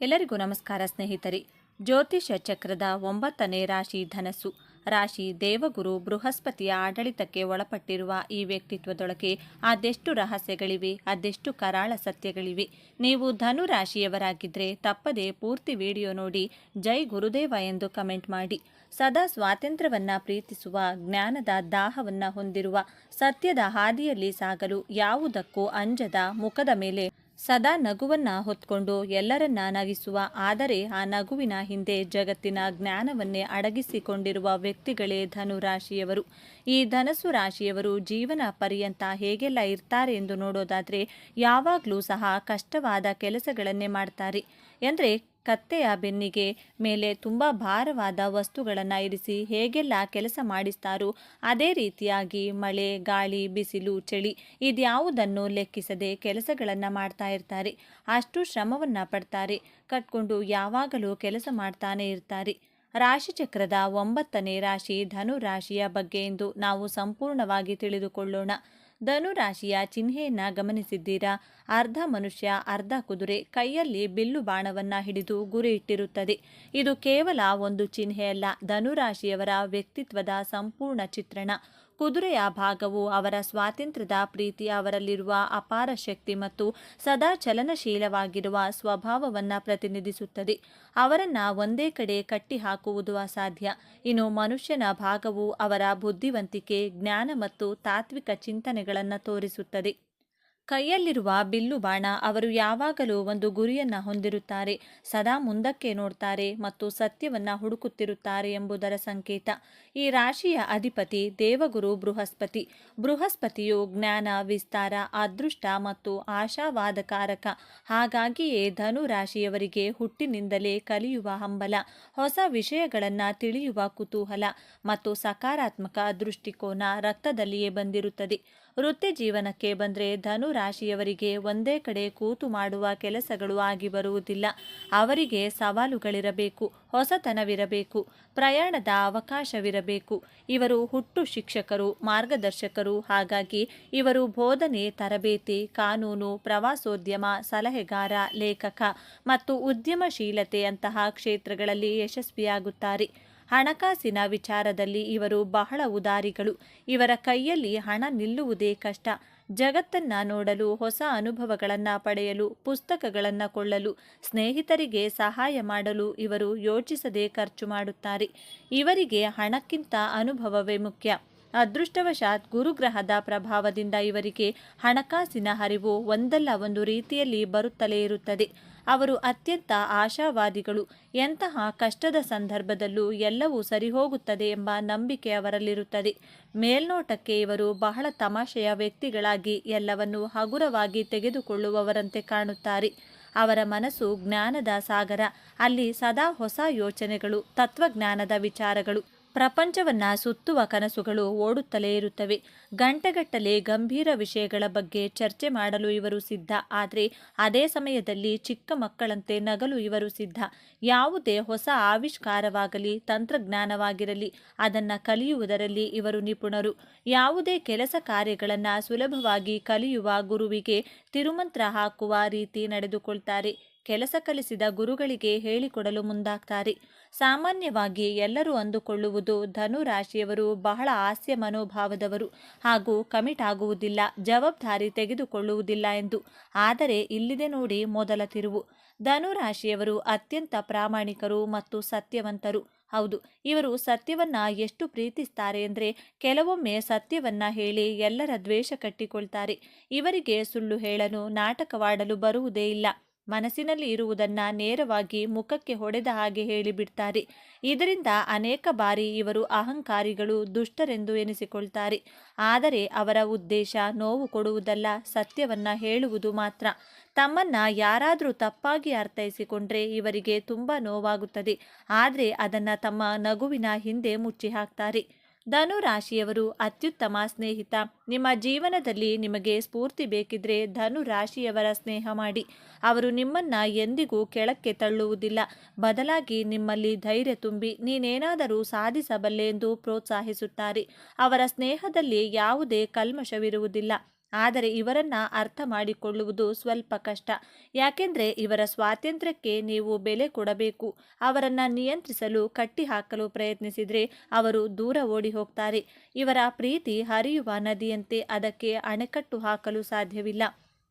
ಎಲ್ಲರಿಗೂ ನಮಸ್ಕಾರ ಸ್ನೇಹಿತರೆ. ಜ್ಯೋತಿಷ್ಯ ಚಕ್ರದ 9ನೇ ರಾಶಿ ಧನಸ್ಸು ರಾಶಿ ದೇವಗುರು ಬೃಹಸ್ಪತಿಯ ಆಡಳಿತಕ್ಕೆ ಒಳಪಟ್ಟಿರುವ ಈ ವ್ಯಕ್ತಿತ್ವದೊಳಗೆ ಅದೆಷ್ಟು ರಹಸ್ಯಗಳಿವೆ, ಅದೆಷ್ಟು ಕರಾಳ ಸತ್ಯಗಳಿವೆ. ನೀವು ಧನು ರಾಶಿಯವರಾಗಿದ್ದರೆ ತಪ್ಪದೆ ಪೂರ್ತಿ ವಿಡಿಯೋ ನೋಡಿ ಜೈ ಗುರುದೇವ ಎಂದು ಕಮೆಂಟ್ ಮಾಡಿ. ಸದಾ ಸ್ವಾತಂತ್ರ್ಯವನ್ನ ಪ್ರೀತಿಸುವ, ಜ್ಞಾನದ ದಾಹವನ್ನ ಹೊಂದಿರುವ, ಸತ್ಯದ ಹಾದಿಯಲ್ಲಿ ಸಾಗಲು ಯಾವುದಕ್ಕೂ ಅಂಜದ, ಮುಖದ ಮೇಲೆ ಸದಾ ನಗುವನ್ನ ಹೊತ್ಕೊಂಡು ಎಲ್ಲರನ್ನ ನಗಿಸುವ, ಆದರೆ ಆ ನಗುವಿನ ಹಿಂದೆ ಜಗತ್ತಿನ ಜ್ಞಾನವನ್ನೇ ಅಡಗಿಸಿಕೊಂಡಿರುವ ವ್ಯಕ್ತಿಗಳೇ ಧನು ರಾಶಿಯವರು. ಈ ಧನಸ್ಸು ರಾಶಿಯವರು ಜೀವನ ಪರ್ಯಂತ ಹೇಗೆಲ್ಲ ಇರ್ತಾರೆ ಎಂದು ನೋಡೋದಾದ್ರೆ, ಯಾವಾಗಲೂ ಸಹ ಕಷ್ಟವಾದ ಕೆಲಸಗಳನ್ನೇ ಮಾಡ್ತಾರೆ. ಅಂದರೆ ಕತ್ತೆಯ ಬೆನ್ನಿಗೆ ಮೇಲೆ ತುಂಬ ಭಾರವಾದ ವಸ್ತುಗಳನ್ನು ಇರಿಸಿ ಹೇಗೆಲ್ಲ ಕೆಲಸ ಮಾಡಿಸ್ತಾರೋ ಅದೇ ರೀತಿಯಾಗಿ ಮಳೆ, ಗಾಳಿ, ಬಿಸಿಲು, ಚಳಿ ಇದ್ಯಾವುದನ್ನು ಲೆಕ್ಕಿಸದೆ ಕೆಲಸಗಳನ್ನು ಮಾಡ್ತಾ ಇರ್ತಾರೆ. ಅಷ್ಟು ಶ್ರಮವನ್ನು ಪಡ್ತಾರೆ, ಕಟ್ಕೊಂಡು ಯಾವಾಗಲೂ ಕೆಲಸ ಮಾಡ್ತಾನೆ ಇರ್ತಾರೆ. ರಾಶಿಚಕ್ರದ 9ನೇ ರಾಶಿ ಧನು ರಾಶಿಯ ಬಗ್ಗೆ ಎಂದು ನಾವು ಸಂಪೂರ್ಣವಾಗಿ ತಿಳಿದುಕೊಳ್ಳೋಣ. ಧನು ರಾಶಿಯ ಚಿಹ್ನೆಯನ್ನ ಗಮನಿಸಿದ್ದೀರಾ? ಅರ್ಧ ಮನುಷ್ಯ, ಅರ್ಧ ಕುದುರೆ, ಕೈಯಲ್ಲಿ ಬಿಲ್ಲು ಬಾಣವನ್ನ ಹಿಡಿದು ಗುರಿ ಇಟ್ಟಿರುತ್ತದೆ. ಇದು ಕೇವಲ ಒಂದು ಚಿಹ್ನೆಯಲ್ಲ, ಧನು ರಾಶಿಯವರ ವ್ಯಕ್ತಿತ್ವದ ಸಂಪೂರ್ಣ ಚಿತ್ರಣ. ಕುದುರೆಯ ಭಾಗವು ಅವರ ಸ್ವಾತಂತ್ರ್ಯದ ಪ್ರೀತಿ, ಅವರಲ್ಲಿರುವ ಅಪಾರ ಶಕ್ತಿ ಮತ್ತು ಸದಾ ಚಲನಶೀಲವಾಗಿರುವ ಸ್ವಭಾವವನ್ನು ಪ್ರತಿನಿಧಿಸುತ್ತದೆ. ಅವರನ್ನು ಒಂದೇ ಕಡೆ ಕಟ್ಟಿ ಹಾಕುವುದು ಅಸಾಧ್ಯ. ಇನ್ನು ಮನುಷ್ಯನ ಭಾಗವು ಅವರ ಬುದ್ಧಿವಂತಿಕೆ, ಜ್ಞಾನ ಮತ್ತು ತಾತ್ವಿಕ ಚಿಂತನೆಗಳನ್ನು ತೋರಿಸುತ್ತದೆ. ಕೈಯಲ್ಲಿರುವ ಬಿಲ್ಲು ಬಾಣ, ಅವರು ಯಾವಾಗಲೂ ಒಂದು ಗುರಿಯನ್ನು ಹೊಂದಿರುತ್ತಾರೆ, ಸದಾ ಮುಂದಕ್ಕೆ ನೋಡ್ತಾರೆ ಮತ್ತು ಸತ್ಯವನ್ನು ಹುಡುಕುತ್ತಿರುತ್ತಾರೆ ಎಂಬುದರ ಸಂಕೇತ. ಈ ರಾಶಿಯ ಅಧಿಪತಿ ದೇವಗುರು ಬೃಹಸ್ಪತಿ. ಬೃಹಸ್ಪತಿಯು ಜ್ಞಾನ, ವಿಸ್ತಾರ, ಅದೃಷ್ಟ ಮತ್ತು ಆಶಾವಾದಕಾರಕ. ಹಾಗಾಗಿಯೇ ಧನು ರಾಶಿಯವರಿಗೆ ಹುಟ್ಟಿನಿಂದಲೇ ಕಲಿಯುವ ಹಂಬಲ, ಹೊಸ ವಿಷಯಗಳನ್ನು ತಿಳಿಯುವ ಕುತೂಹಲ ಮತ್ತು ಸಕಾರಾತ್ಮಕ ದೃಷ್ಟಿಕೋನ ರಕ್ತದಲ್ಲಿಯೇ ಬಂದಿರುತ್ತದೆ. ವೃತ್ತಿ ಜೀವನಕ್ಕೆ ಬಂದರೆ ಧನು ರಾಶಿಯವರಿಗೆ ಒಂದೇ ಕಡೆ ಕೂತು ಮಾಡುವ ಕೆಲಸಗಳು ಆಗಿ ಬರುವುದಿಲ್ಲ. ಅವರಿಗೆ ಸವಾಲುಗಳಿರಬೇಕು, ಹೊಸತನವಿರಬೇಕು, ಪ್ರಯಾಣದ ಅವಕಾಶವಿರಬೇಕು. ಇವರು ಹುಟ್ಟು ಶಿಕ್ಷಕರು, ಮಾರ್ಗದರ್ಶಕರು. ಹಾಗಾಗಿ ಇವರು ಬೋಧನೆ, ತರಬೇತಿ, ಕಾನೂನು, ಪ್ರವಾಸೋದ್ಯಮ, ಸಲಹೆಗಾರ, ಲೇಖಕ ಮತ್ತು ಉದ್ಯಮಶೀಲತೆಯಂತಹ ಕ್ಷೇತ್ರಗಳಲ್ಲಿ ಯಶಸ್ವಿಯಾಗುತ್ತಾರೆ. ಹಣಕಾಸಿನ ವಿಚಾರದಲ್ಲಿ ಇವರು ಬಹಳ ಉದಾರಿಗಳು. ಇವರ ಕೈಯಲ್ಲಿ ಹಣ ನಿಲ್ಲುವುದೇ ಕಷ್ಟ. ಜಗತ್ತನ್ನು ನೋಡಲು, ಹೊಸ ಅನುಭವಗಳನ್ನು ಪಡೆಯಲು, ಪುಸ್ತಕಗಳನ್ನು ಕೊಳ್ಳಲು, ಸ್ನೇಹಿತರಿಗೆ ಸಹಾಯ ಮಾಡಲು ಇವರು ಯೋಚಿಸದೆ ಖರ್ಚು ಮಾಡುತ್ತಾರೆ. ಇವರಿಗೆ ಹಣಕ್ಕಿಂತ ಅನುಭವವೇ ಮುಖ್ಯ. ಅದೃಷ್ಟವಶಾತ್ ಗುರುಗ್ರಹದ ಪ್ರಭಾವದಿಂದ ಇವರಿಗೆ ಹಣಕಾಸಿನ ಹರಿವು ಒಂದಲ್ಲ ಒಂದು ರೀತಿಯಲ್ಲಿ ಬರುತ್ತಲೇ ಇರುತ್ತದೆ. ಅವರು ಅತ್ಯಂತ ಆಶಾವಾದಿಗಳು. ಎಂತಹ ಕಷ್ಟದ ಸಂದರ್ಭದಲ್ಲೂ ಎಲ್ಲವೂ ಸರಿಹೋಗುತ್ತದೆ ಎಂಬ ನಂಬಿಕೆ ಅವರಲ್ಲಿರುತ್ತದೆ. ಮೇಲ್ನೋಟಕ್ಕೆ ಇವರು ಬಹಳ ತಮಾಷೆಯ ವ್ಯಕ್ತಿಗಳಾಗಿ ಎಲ್ಲವನ್ನೂ ಹಗುರವಾಗಿ ತೆಗೆದುಕೊಳ್ಳುವವರಂತೆ ಕಾಣುತ್ತಾರೆ. ಅವರ ಮನಸ್ಸು ಜ್ಞಾನದ ಸಾಗರ. ಅಲ್ಲಿ ಸದಾ ಹೊಸ ಯೋಚನೆಗಳು, ತತ್ವಜ್ಞಾನದ ವಿಚಾರಗಳು, ಪ್ರಪಂಚವನ್ನು ಸುತ್ತುವ ಕನಸುಗಳು ಓಡುತ್ತಲೇ ಇರುತ್ತವೆ. ಗಂಟೆಗಟ್ಟಲೆ ಗಂಭೀರ ವಿಷಯಗಳ ಬಗ್ಗೆ ಚರ್ಚೆ ಮಾಡಲು ಇವರು ಸಿದ್ಧ. ಆದರೆ ಅದೇ ಸಮಯದಲ್ಲಿ ಚಿಕ್ಕ ಮಕ್ಕಳಂತೆ ನಗಲು ಇವರು ಸಿದ್ಧ. ಯಾವುದೇ ಹೊಸ ಆವಿಷ್ಕಾರವಾಗಲಿ, ತಂತ್ರಜ್ಞಾನವಾಗಿರಲಿ, ಅದನ್ನು ಕಲಿಯುವುದರಲ್ಲಿ ಇವರು ನಿಪುಣರು. ಯಾವುದೇ ಕೆಲಸ ಕಾರ್ಯಗಳನ್ನು ಸುಲಭವಾಗಿ ಕಲಿಯುವ ಗುರುವಿಗೆ ತಿರುಮಂತ್ರ ಹಾಕುವ ರೀತಿ ನಡೆದುಕೊಳ್ತಾರೆ. ಕೆಲಸ ಕಲಿಸಿದ ಗುರುಗಳಿಗೆ ಹೇಳಿಕೊಡಲು ಮುಂದಾಗ್ತಾರೆ. ಸಾಮಾನ್ಯವಾಗಿ ಎಲ್ಲರೂ ಅಂದುಕೊಳ್ಳುವುದು ಧನು ರಾಶಿಯವರು ಬಹಳ ಹಾಸ್ಯ ಮನೋಭಾವದವರು ಹಾಗೂ ಕಮಿಟ್ ಆಗುವುದಿಲ್ಲ, ಜವಾಬ್ದಾರಿ ತೆಗೆದುಕೊಳ್ಳುವುದಿಲ್ಲ ಎಂದು. ಆದರೆ ಇಲ್ಲಿದೆ ನೋಡಿ ಮೊದಲ ತಿರುವು. ಧನು ರಾಶಿಯವರು ಅತ್ಯಂತ ಪ್ರಾಮಾಣಿಕರು ಮತ್ತು ಸತ್ಯವಂತರು. ಹೌದು, ಇವರು ಸತ್ಯವನ್ನ ಎಷ್ಟು ಪ್ರೀತಿಸ್ತಾರೆ ಅಂದರೆ ಕೆಲವೊಮ್ಮೆ ಸತ್ಯವನ್ನ ಹೇಳಿ ಎಲ್ಲರ ದ್ವೇಷ ಕಟ್ಟಿಕೊಳ್ತಾರೆ. ಇವರಿಗೆ ಸುಳ್ಳು ಹೇಳಲು, ನಾಟಕವಾಡಲು ಬರುವುದೇ ಇಲ್ಲ. ಮನಸ್ಸಿನಲ್ಲಿ ಇರುವುದನ್ನ ನೇರವಾಗಿ ಮುಖಕ್ಕೆ ಹೊಡೆದ ಹಾಗೆ ಹೇಳಿಬಿಡ್ತಾರೆ. ಇದರಿಂದ ಅನೇಕ ಬಾರಿ ಇವರು ಅಹಂಕಾರಿಗಳು, ದುಷ್ಟರೆಂದು ಎನಿಸಿಕೊಳ್ತಾರೆ. ಆದರೆ ಅವರ ಉದ್ದೇಶ ನೋವು ಕೊಡುವುದಲ್ಲ, ಸತ್ಯವನ್ನ ಹೇಳುವುದು ಮಾತ್ರ. ತಮ್ಮನ್ನ ಯಾರಾದರೂ ತಪ್ಪಾಗಿ ಅರ್ಥೈಸಿಕೊಂಡ್ರೆ ಇವರಿಗೆ ತುಂಬ ನೋವಾಗುತ್ತದೆ. ಆದರೆ ಅದನ್ನು ತಮ್ಮ ನಗುವಿನ ಹಿಂದೆ ಮುಚ್ಚಿ ಹಾಕ್ತಾರೆ. ಧನು ರಾಶಿಯವರು ಅತ್ಯುತ್ತಮ ಸ್ನೇಹಿತ. ನಿಮ್ಮ ಜೀವನದಲ್ಲಿ ನಿಮಗೆ ಸ್ಫೂರ್ತಿ ಬೇಕಿದ್ರೆ ಧನು ರಾಶಿಯವರ ಸ್ನೇಹ ಮಾಡಿ. ಅವರು ನಿಮ್ಮನ್ನ ಎಂದಿಗೂ ಕೆಳಕ್ಕೆ ತಳ್ಳುವುದಿಲ್ಲ. ಬದಲಾಗಿ ನಿಮ್ಮಲ್ಲಿ ಧೈರ್ಯ ತುಂಬಿ ನೀನೇನಾದರೂ ಸಾಧಿಸಬಲ್ಲೆ ಎಂದು ಪ್ರೋತ್ಸಾಹಿಸುತ್ತಾರೆ. ಅವರ ಸ್ನೇಹದಲ್ಲಿ ಯಾವುದೇ ಕಲ್ಮಶವಿರುವುದಿಲ್ಲ. ಆದರೆ ಇವರನ್ನು ಅರ್ಥ ಮಾಡಿಕೊಳ್ಳುವುದು ಸ್ವಲ್ಪ ಕಷ್ಟ. ಯಾಕೆಂದರೆ ಇವರ ಸ್ವಾತಂತ್ರ್ಯಕ್ಕೆ ನೀವು ಬೆಲೆ ಕೊಡಬೇಕು. ಅವರನ್ನು ನಿಯಂತ್ರಿಸಲು ಕಟ್ಟಿಹಾಕಲು ಪ್ರಯತ್ನಿಸಿದರೆ ಅವರು ದೂರ ಓಡಿ ಹೋಗ್ತಾರೆ. ಇವರ ಪ್ರೀತಿ ಹರಿಯುವ ನದಿಯಂತೆ, ಅದಕ್ಕೆ ಅಣೆಕಟ್ಟು ಹಾಕಲು ಸಾಧ್ಯವಿಲ್ಲ.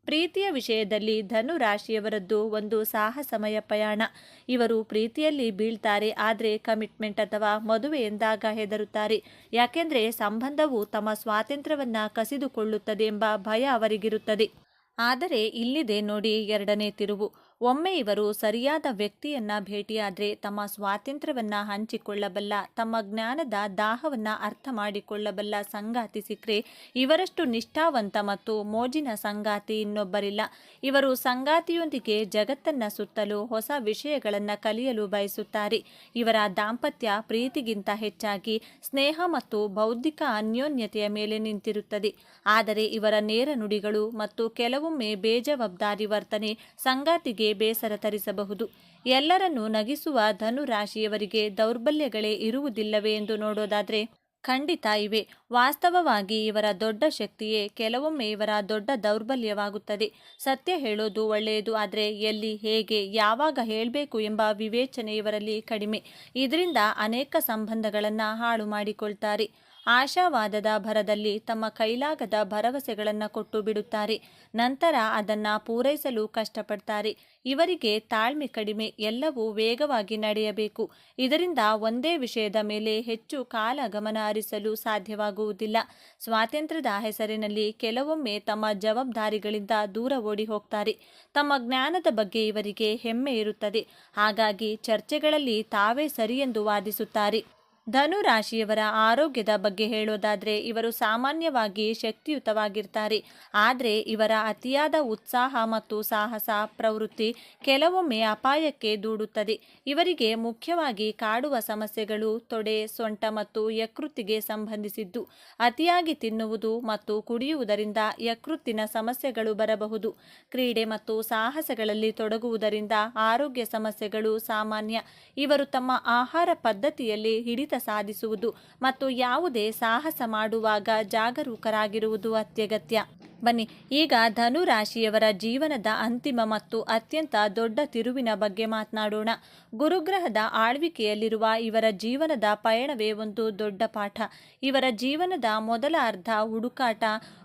ಪ್ರೀತಿಯ ವಿಷಯದಲ್ಲಿ ಧನು ರಾಶಿಯವರದ್ದು ಒಂದು ಸಾಹಸಮಯ ಪಯಣ. ಇವರು ಪ್ರೀತಿಯಲ್ಲಿ ಬೀಳ್ತಾರೆ, ಆದರೆ ಕಮಿಟ್ಮೆಂಟ್ ಅಥವಾ ಮದುವೆ ಎಂದಾಗ ಹೆದರುತ್ತಾರೆ. ಯಾಕೆಂದರೆ ಸಂಬಂಧವು ತಮ್ಮ ಸ್ವಾತಂತ್ರ್ಯವನ್ನು ಕಸಿದುಕೊಳ್ಳುತ್ತದೆ ಎಂಬ ಭಯ ಅವರಿಗಿರುತ್ತದೆ. ಆದರೆ ಇಲ್ಲಿದೆ ನೋಡಿ ಎರಡನೇ ತಿರುವು. ಒಮ್ಮೆ ಇವರು ಸರಿಯಾದ ವ್ಯಕ್ತಿಯನ್ನ ಭೇಟಿಯಾದರೆ ತಮ್ಮ ಸ್ವಾತಂತ್ರ್ಯವನ್ನ ಹಂಚಿಕೊಳ್ಳಬಲ್ಲ, ತಮ್ಮ ಜ್ಞಾನದ ದಾಹವನ್ನ ಅರ್ಥ ಮಾಡಿಕೊಳ್ಳಬಲ್ಲ ಸಂಗಾತಿ ಸಿಕ್ಕರೆ ಇವರಷ್ಟು ನಿಷ್ಠಾವಂತ ಮತ್ತು ಮೋಜಿನ ಸಂಗಾತಿ ಇನ್ನೊಬ್ಬರಿಲ್ಲ. ಇವರು ಸಂಗಾತಿಯೊಂದಿಗೆ ಜಗತ್ತನ್ನ ಸುತ್ತಲು, ಹೊಸ ವಿಷಯಗಳನ್ನು ಕಲಿಯಲು ಬಯಸುತ್ತಾರೆ. ಇವರ ದಾಂಪತ್ಯ ಪ್ರೀತಿಗಿಂತ ಹೆಚ್ಚಾಗಿ ಸ್ನೇಹ ಮತ್ತು ಬೌದ್ಧಿಕ ಅನ್ಯೋನ್ಯತೆಯ ಮೇಲೆ ನಿಂತಿರುತ್ತದೆ. ಆದರೆ ಇವರ ನೇರ ನುಡಿಗಳು ಮತ್ತು ಕೆಲವೊಮ್ಮೆ ಬೇಜವಾಬ್ದಾರಿ ವರ್ತನೆ ಸಂಗಾತಿಗೆ ಬೇಸರ ತರಿಸಬಹುದು. ಎಲ್ಲರನ್ನೂ ನಗಿಸುವ ಧನು ರಾಶಿಯವರಿಗೆ ದೌರ್ಬಲ್ಯಗಳೇ ಇರುವುದಿಲ್ಲವೇ ಎಂದು ನೋಡೋದಾದರೆ ಖಂಡಿತ ಇವೆ. ವಾಸ್ತವವಾಗಿ ಇವರ ದೊಡ್ಡ ಶಕ್ತಿಯೇ ಕೆಲವೊಮ್ಮೆ ಇವರ ದೊಡ್ಡ ದೌರ್ಬಲ್ಯವಾಗುತ್ತದೆ. ಸತ್ಯ ಹೇಳೋದು ಒಳ್ಳೆಯದು, ಆದರೆ ಎಲ್ಲಿ, ಹೇಗೆ, ಯಾವಾಗ ಹೇಳಬೇಕು ಎಂಬ ವಿವೇಚನೆ ಇವರಲ್ಲಿ ಕಡಿಮೆ. ಇದರಿಂದ ಅನೇಕ ಸಂಬಂಧಗಳನ್ನು ಹಾಳು ಮಾಡಿಕೊಳ್ತಾರೆ. ಆಶಾವಾದದ ಭರದಲ್ಲಿ ತಮ್ಮ ಕೈಲಾಗದ ಭರವಸೆಗಳನ್ನು ಕೊಟ್ಟು ಬಿಡುತ್ತಾರೆ. ನಂತರ ಅದನ್ನು ಪೂರೈಸಲು ಕಷ್ಟಪಡ್ತಾರೆ. ಇವರಿಗೆ ತಾಳ್ಮೆ ಕಡಿಮೆ, ಎಲ್ಲವೂ ವೇಗವಾಗಿ ನಡೆಯಬೇಕು. ಇದರಿಂದ ಒಂದೇ ವಿಷಯದ ಮೇಲೆ ಹೆಚ್ಚು ಕಾಲ ಗಮನ ಹರಿಸಲು ಸಾಧ್ಯವಾಗುವುದಿಲ್ಲ. ಸ್ವಾತಂತ್ರ್ಯದ ಹೆಸರಿನಲ್ಲಿ ಕೆಲವೊಮ್ಮೆ ತಮ್ಮ ಜವಾಬ್ದಾರಿಗಳಿಂದ ದೂರ ಓಡಿ ಹೋಗ್ತಾರೆ. ತಮ್ಮ ಜ್ಞಾನದ ಬಗ್ಗೆ ಇವರಿಗೆ ಹೆಮ್ಮೆ ಇರುತ್ತದೆ. ಹಾಗಾಗಿ ಚರ್ಚೆಗಳಲ್ಲಿ ತಾವೇ ಸರಿ ಎಂದು ವಾದಿಸುತ್ತಾರೆ. ಧನು ರಾಶಿಯವರ ಆರೋಗ್ಯದ ಬಗ್ಗೆ ಹೇಳೋದಾದರೆ ಇವರು ಸಾಮಾನ್ಯವಾಗಿ ಶಕ್ತಿಯುತವಾಗಿರ್ತಾರೆ. ಆದರೆ ಇವರ ಅತಿಯಾದ ಉತ್ಸಾಹ ಮತ್ತು ಸಾಹಸ ಪ್ರವೃತ್ತಿ ಕೆಲವೊಮ್ಮೆ ಅಪಾಯಕ್ಕೆ ದೂಡುತ್ತದೆ. ಇವರಿಗೆ ಮುಖ್ಯವಾಗಿ ಕಾಡುವ ಸಮಸ್ಯೆಗಳು ತೊಡೆ, ಸೊಂಟ ಮತ್ತು ಯಕೃತ್ತಿಗೆ ಸಂಬಂಧಿಸಿದ್ದು. ಅತಿಯಾಗಿ ತಿನ್ನುವುದು ಮತ್ತು ಕುಡಿಯುವುದರಿಂದ ಯಕೃತ್ತಿನ ಸಮಸ್ಯೆಗಳು ಬರಬಹುದು. ಕ್ರೀಡೆ ಮತ್ತು ಸಾಹಸಗಳಲ್ಲಿ ತೊಡಗುವುದರಿಂದ ಆರೋಗ್ಯ ಸಮಸ್ಯೆಗಳು ಸಾಮಾನ್ಯ. ಇವರು ತಮ್ಮ ಆಹಾರ ಪದ್ಧತಿಯಲ್ಲಿ ಹಿಡಿತ ಸಾಧಿಸುವುದು ಮತ್ತು ಯಾವುದೇ ಸಾಹಸ ಮಾಡುವಾಗ ಜಾಗರೂಕರಾಗಿರುವುದು ಅತ್ಯಗತ್ಯ. ಬನ್ನಿ ಈಗ ಧನು ರಾಶಿಯವರ ಜೀವನದ ಅಂತಿಮ ಮತ್ತು ಅತ್ಯಂತ ದೊಡ್ಡ ತಿರುವಿನ ಬಗ್ಗೆ ಮಾತನಾಡೋಣ. ಗುರುಗ್ರಹದ ಆಳ್ವಿಕೆಯಲ್ಲಿರುವ ಇವರ ಜೀವನದ ಪಯಣವೇ ಒಂದು ದೊಡ್ಡ ಪಾಠ. ಇವರ ಜೀವನದ ಮೊದಲ ಅರ್ಧ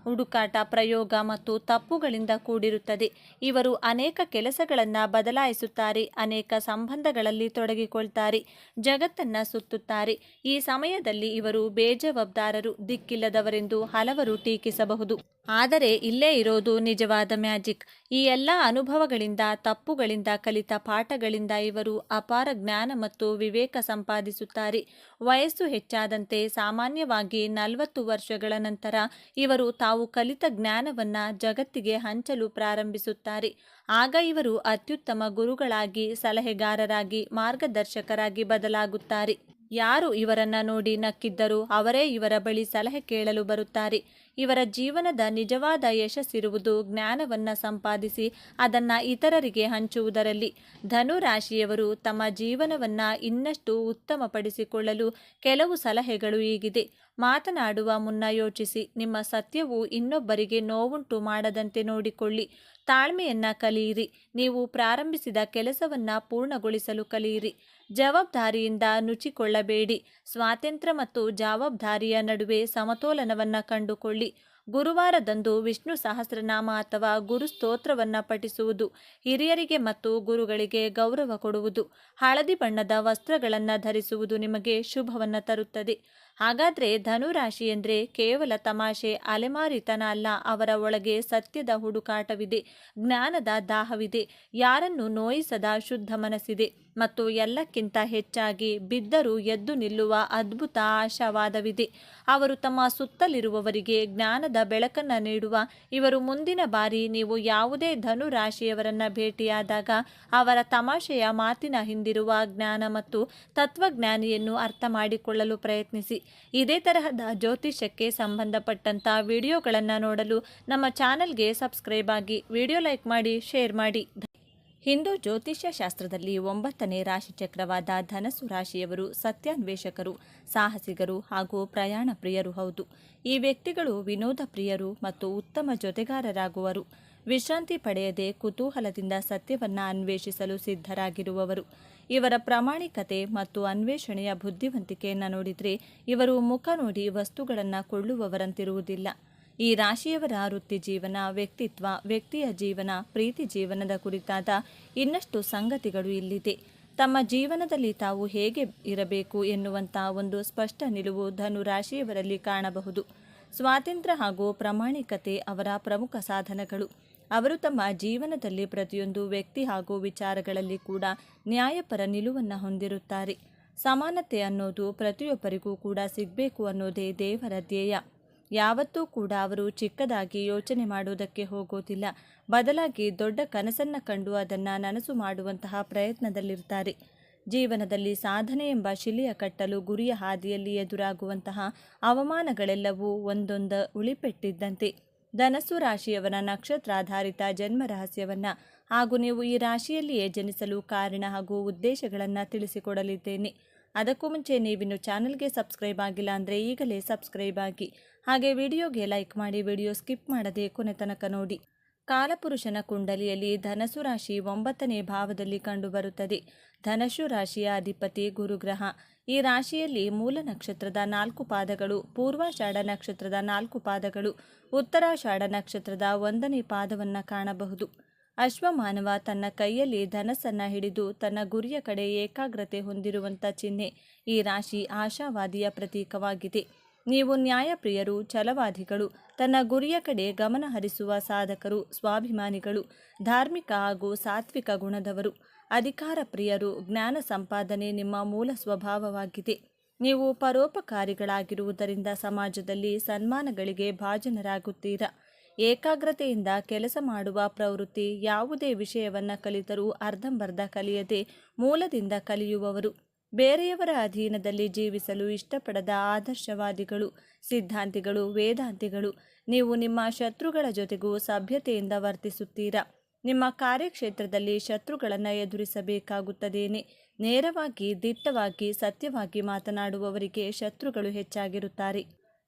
ಹುಡುಕಾಟ, ಪ್ರಯೋಗ ಮತ್ತು ತಪ್ಪುಗಳಿಂದ ಕೂಡಿರುತ್ತದೆ. ಇವರು ಅನೇಕ ಕೆಲಸಗಳನ್ನು ಬದಲಾಯಿಸುತ್ತಾರೆ, ಅನೇಕ ಸಂಬಂಧಗಳಲ್ಲಿ ತೊಡಗಿಕೊಳ್ತಾರೆ, ಜಗತ್ತನ್ನು ಸುತ್ತುತ್ತಾರೆ. ಈ ಸಮಯದಲ್ಲಿ ಇವರು ಬೇಜವಾಬ್ದಾರರು, ದಿಕ್ಕಿಲ್ಲದವರೆಂದು ಹಲವರು ಟೀಕಿಸಬಹುದು. ಆದರೆ ಇಲ್ಲೇ ಇರೋದು ನಿಜವಾದ ಮ್ಯಾಜಿಕ್. ಈ ಎಲ್ಲ ಅನುಭವಗಳಿಂದ, ತಪ್ಪುಗಳಿಂದ ಕಲಿತ ಪಾಠಗಳಿಂದ ಇವರು ಅಪಾರ ಜ್ಞಾನ ಮತ್ತು ವಿವೇಕ ಸಂಪಾದಿಸುತ್ತಾರೆ. ವಯಸ್ಸು ಹೆಚ್ಚಾದಂತೆ, ಸಾಮಾನ್ಯವಾಗಿ 40 ವರ್ಷಗಳ ನಂತರ ಇವರು ತಾವು ಕಲಿತ ಜ್ಞಾನವನ್ನು ಜಗತ್ತಿಗೆ ಹಂಚಲು ಪ್ರಾರಂಭಿಸುತ್ತಾರೆ. ಆಗ ಇವರು ಅತ್ಯುತ್ತಮ ಗುರುಗಳಾಗಿ, ಸಲಹೆಗಾರರಾಗಿ, ಮಾರ್ಗದರ್ಶಕರಾಗಿ ಬದಲಾಗುತ್ತಾರೆ. ಯಾರು ಇವರನ್ನ ನೋಡಿ ನಕ್ಕಿದ್ದರೂ ಅವರೇ ಇವರ ಬಳಿ ಸಲಹೆ ಕೇಳಲು ಬರುತ್ತಾರೆ. ಇವರ ಜೀವನದ ನಿಜವಾದ ಯಶಸ್ಸಿರುವುದು ಜ್ಞಾನವನ್ನು ಸಂಪಾದಿಸಿ ಅದನ್ನು ಇತರರಿಗೆ ಹಂಚುವುದರಲ್ಲಿ. ಧನು ರಾಶಿಯವರು ತಮ್ಮ ಜೀವನವನ್ನು ಇನ್ನಷ್ಟು ಉತ್ತಮಪಡಿಸಿಕೊಳ್ಳಲು ಕೆಲವು ಸಲಹೆಗಳು ಹೀಗಿದೆ. ಮಾತನಾಡುವ ಮುನ್ನ ಯೋಚಿಸಿ. ನಿಮ್ಮ ಸತ್ಯವು ಇನ್ನೊಬ್ಬರಿಗೆ ನೋವುಂಟು ಮಾಡದಂತೆ ನೋಡಿಕೊಳ್ಳಿ. ತಾಳ್ಮೆಯನ್ನು ಕಲಿಯಿರಿ. ನೀವು ಪ್ರಾರಂಭಿಸಿದ ಕೆಲಸವನ್ನು ಪೂರ್ಣಗೊಳಿಸಲು ಕಲಿಯಿರಿ. ಜವಾಬ್ದಾರಿಯಿಂದ ನುಚಿಕೊಳ್ಳಬೇಡಿ. ಸ್ವಾತಂತ್ರ್ಯ ಮತ್ತು ಜವಾಬ್ದಾರಿಯ ನಡುವೆ ಸಮತೋಲನವನ್ನು ಕಂಡುಕೊಳ್ಳಿ. ಗುರುವಾರದಂದು ವಿಷ್ಣು ಸಹಸ್ರನಾಮ ಅಥವಾ ಗುರು ಸ್ತೋತ್ರವನ್ನು ಪಠಿಸುವುದು, ಹಿರಿಯರಿಗೆ ಮತ್ತು ಗುರುಗಳಿಗೆ ಗೌರವ ಕೊಡುವುದು, ಹಳದಿ ಬಣ್ಣದ ವಸ್ತ್ರಗಳನ್ನು ಧರಿಸುವುದು ನಿಮಗೆ ಶುಭವನ್ನು ತರುತ್ತದೆ. ಹಾಗಾದರೆ ಧನುರಾಶಿ ಎಂದರೆ ಕೇವಲ ತಮಾಷೆ, ಅಲೆಮಾರಿತನ ಅಲ್ಲ. ಅವರ ಒಳಗೆ ಸತ್ಯದ ಹುಡುಕಾಟವಿದೆ, ಜ್ಞಾನದ ದಾಹವಿದೆ, ಯಾರನ್ನು ನೋಯಿಸದ ಶುದ್ಧ ಮನಸ್ಸಿದೆ ಮತ್ತು ಎಲ್ಲಕ್ಕಿಂತ ಹೆಚ್ಚಾಗಿ ಬಿದ್ದರೂ ಎದ್ದು ನಿಲ್ಲುವ ಅದ್ಭುತ ಆಶಾವಾದವಿದೆ. ಅವರು ತಮ್ಮ ಸುತ್ತಲಿರುವವರಿಗೆ ಜ್ಞಾನದ ಬೆಳಕನ್ನು ನೀಡುವ ಇವರು. ಮುಂದಿನ ಬಾರಿ ನೀವು ಯಾವುದೇ ಧನು ರಾಶಿಯವರನ್ನು ಭೇಟಿಯಾದಾಗ ಅವರ ತಮಾಷೆಯ ಮಾತಿನ ಹಿಂದಿರುವ ಜ್ಞಾನ ಮತ್ತು ತತ್ವಜ್ಞಾನಿಯನ್ನು ಅರ್ಥ ಮಾಡಿಕೊಳ್ಳಲು ಪ್ರಯತ್ನಿಸಿ. ಇದೇ ತರಹದ ಜ್ಯೋತಿಷ್ಯಕ್ಕೆ ಸಂಬಂಧಪಟ್ಟಂಥ ವಿಡಿಯೋಗಳನ್ನು ನೋಡಲು ನಮ್ಮ ಚಾನಲ್ಗೆ ಸಬ್ಸ್ಕ್ರೈಬ್ ಆಗಿ, ವಿಡಿಯೋ ಲೈಕ್ ಮಾಡಿ, ಶೇರ್ ಮಾಡಿ. ಹಿಂದೂ ಜ್ಯೋತಿಷ್ಯ ಶಾಸ್ತ್ರದಲ್ಲಿ 9ನೇ ರಾಶಿಚಕ್ರವಾದ ಧನಸ್ಸು ರಾಶಿಯವರು ಸತ್ಯಾನ್ವೇಷಕರು, ಸಾಹಸಿಗರು ಹಾಗೂ ಪ್ರಯಾಣ ಪ್ರಿಯರು ಹೌದು. ಈ ವ್ಯಕ್ತಿಗಳು ವಿನೋದ ಪ್ರಿಯರು ಮತ್ತು ಉತ್ತಮ ಜೊತೆಗಾರರಾಗುವರು. ವಿಶ್ರಾಂತಿ ಪಡೆಯದೆ ಕುತೂಹಲದಿಂದ ಸತ್ಯವನ್ನ ಅನ್ವೇಷಿಸಲು ಸಿದ್ಧರಾಗಿರುವವರು. ಇವರ ಪ್ರಾಮಾಣಿಕತೆ ಮತ್ತು ಅನ್ವೇಷಣೆಯ ಬುದ್ಧಿವಂತಿಕೆಯನ್ನು ನೋಡಿದರೆ ಇವರು ಮುಖ ನೋಡಿ ವಸ್ತುಗಳನ್ನು ಕೊಳ್ಳುವವರಂತಿರುವುದಿಲ್ಲ. ಈ ರಾಶಿಯವರ ವೃತ್ತಿ ಜೀವನ, ವ್ಯಕ್ತಿತ್ವ, ವ್ಯಕ್ತಿಯ ಜೀವನ, ಪ್ರೀತಿ ಜೀವನದ ಕುರಿತಾದ ಇನ್ನಷ್ಟು ಸಂಗತಿಗಳು ಇಲ್ಲಿದೆ. ತಮ್ಮ ಜೀವನದಲ್ಲಿ ತಾವು ಹೇಗೆ ಇರಬೇಕು ಎನ್ನುವಂಥ ಒಂದು ಸ್ಪಷ್ಟ ನಿಲುವು ಧನು ರಾಶಿಯವರಲ್ಲಿ ಕಾಣಬಹುದು. ಸ್ವಾತಂತ್ರ್ಯ ಹಾಗೂ ಪ್ರಾಮಾಣಿಕತೆ ಅವರ ಪ್ರಮುಖ ಸಾಧನಗಳು. ಅವರು ತಮ್ಮ ಜೀವನದಲ್ಲಿ ಪ್ರತಿಯೊಂದು ವ್ಯಕ್ತಿ ಹಾಗೂ ವಿಚಾರಗಳಲ್ಲಿ ಕೂಡ ನ್ಯಾಯಪರ ನಿಲುವನ್ನು ಹೊಂದಿರುತ್ತಾರೆ. ಸಮಾನತೆ ಅನ್ನೋದು ಪ್ರತಿಯೊಬ್ಬರಿಗೂ ಕೂಡ ಸಿಗಬೇಕು ಅನ್ನೋದೇ ದೇವರ ಧ್ಯೇಯ. ಯಾವತ್ತೂ ಕೂಡ ಅವರು ಚಿಕ್ಕದಾಗಿ ಯೋಚನೆ ಮಾಡುವುದಕ್ಕೆ ಹೋಗೋದಿಲ್ಲ. ಬದಲಾಗಿ ದೊಡ್ಡ ಕನಸನ್ನು ಕಂಡು ಅದನ್ನು ನನಸು ಮಾಡುವಂತಹ ಪ್ರಯತ್ನದಲ್ಲಿರ್ತಾರೆ. ಜೀವನದಲ್ಲಿ ಸಾಧನೆ ಎಂಬ ಶಿಲೆಯ ಕಟ್ಟಲು ಗುರಿಯ ಹಾದಿಯಲ್ಲಿ ಎದುರಾಗುವಂತಹ ಅವಮಾನಗಳೆಲ್ಲವೂ ಒಂದೊಂದು ಉಳಿಪೆಟ್ಟಿದ್ದಂತೆ. ಧನಸ್ಸು ರಾಶಿಯವರ ನಕ್ಷತ್ರಾಧಾರಿತ ಜನ್ಮ ರಹಸ್ಯವನ್ನು ಹಾಗೂ ನೀವು ಈ ರಾಶಿಯಲ್ಲಿಯೇ ಜನಿಸಲು ಕಾರಣ ಹಾಗೂ ಉದ್ದೇಶಗಳನ್ನು ತಿಳಿಸಿಕೊಡಲಿದ್ದೇನೆ. ಅದಕ್ಕೂ ಮುಂಚೆ ನೀವಿನ್ನು ಚಾನಲ್ಗೆ ಸಬ್ಸ್ಕ್ರೈಬ್ ಆಗಿಲ್ಲ ಅಂದರೆ ಈಗಲೇ ಸಬ್ಸ್ಕ್ರೈಬ್ ಆಗಿ, ಹಾಗೆ ವಿಡಿಯೋಗೆ ಲೈಕ್ ಮಾಡಿ, ವಿಡಿಯೋ ಸ್ಕಿಪ್ ಮಾಡದೆ ಕೊನೆ ತನಕ ನೋಡಿ. ಕಾಲಪುರುಷನ ಕುಂಡಲಿಯಲ್ಲಿ ಧನಸ್ಸು ರಾಶಿ 9ನೇ ಭಾವದಲ್ಲಿ ಕಂಡುಬರುತ್ತದೆ. ಧನಸ್ಸು ರಾಶಿಯ ಅಧಿಪತಿ ಗುರುಗ್ರಹ. ಈ ರಾಶಿಯಲ್ಲಿ ಮೂಲ ನಕ್ಷತ್ರದ 4 ಪಾದಗಳು, ಪೂರ್ವಾಷಾಢ ನಕ್ಷತ್ರದ 4 ಪಾದಗಳು, ಉತ್ತರಾಷಾಢ ನಕ್ಷತ್ರದ 1ನೇ ಪಾದವನ್ನು ಕಾಣಬಹುದು. ಅಶ್ವಮಾನವ ತನ್ನ ಕೈಯಲ್ಲಿ ಧನಸ್ಸನ್ನು ಹಿಡಿದು ತನ್ನ ಗುರಿಯ ಕಡೆ ಏಕಾಗ್ರತೆ ಹೊಂದಿರುವಂಥ ಚಿಹ್ನೆ. ಈ ರಾಶಿ ಆಶಾವಾದಿಯ ಪ್ರತೀಕವಾಗಿದೆ. ನೀವು ನ್ಯಾಯಪ್ರಿಯರು, ಛಲವಾದಿಗಳು, ತನ್ನ ಗುರಿಯ ಕಡೆ ಗಮನ ಹರಿಸುವ ಸಾಧಕರು, ಸ್ವಾಭಿಮಾನಿಗಳು, ಧಾರ್ಮಿಕ ಹಾಗೂ ಸಾತ್ವಿಕ ಗುಣದವರು, ಅಧಿಕಾರ ಪ್ರಿಯರು. ಜ್ಞಾನ ಸಂಪಾದನೆ ನಿಮ್ಮ ಮೂಲ ಸ್ವಭಾವವಾಗಿದೆ. ನೀವು ಪರೋಪಕಾರಿಗಳಾಗಿರುವುದರಿಂದ ಸಮಾಜದಲ್ಲಿ ಸನ್ಮಾನಗಳಿಗೆ ಭಾಜನರಾಗುತ್ತೀರಾ. ಏಕಾಗ್ರತೆಯಿಂದ ಕೆಲಸ ಮಾಡುವ ಪ್ರವೃತ್ತಿ. ಯಾವುದೇ ವಿಷಯವನ್ನು ಕಲಿತರೂ ಅರ್ಧಂಬರ್ಧ ಕಲಿಯದೆ ಮೂಲದಿಂದ ಕಲಿಯುವವರು. ಬೇರೆಯವರ ಅಧೀನದಲ್ಲಿ ಜೀವಿಸಲು ಇಷ್ಟಪಡದ ಆದರ್ಶವಾದಿಗಳು, ಸಿದ್ಧಾಂತಿಗಳು, ವೇದಾಂತಿಗಳು. ನೀವು ನಿಮ್ಮ ಶತ್ರುಗಳ ಜೊತೆಗೂ ಸಭ್ಯತೆಯಿಂದ ವರ್ತಿಸುತ್ತೀರಾ. ನಿಮ್ಮ ಕಾರ್ಯಕ್ಷೇತ್ರದಲ್ಲಿ ಶತ್ರುಗಳನ್ನು ಎದುರಿಸಬೇಕಾಗುತ್ತದೇನೆ. ನೇರವಾಗಿ, ದಿಟ್ಟವಾಗಿ, ಸತ್ಯವಾಗಿ ಮಾತನಾಡುವವರಿಗೆ ಶತ್ರುಗಳು ಹೆಚ್ಚಾಗಿರುತ್ತಾರೆ.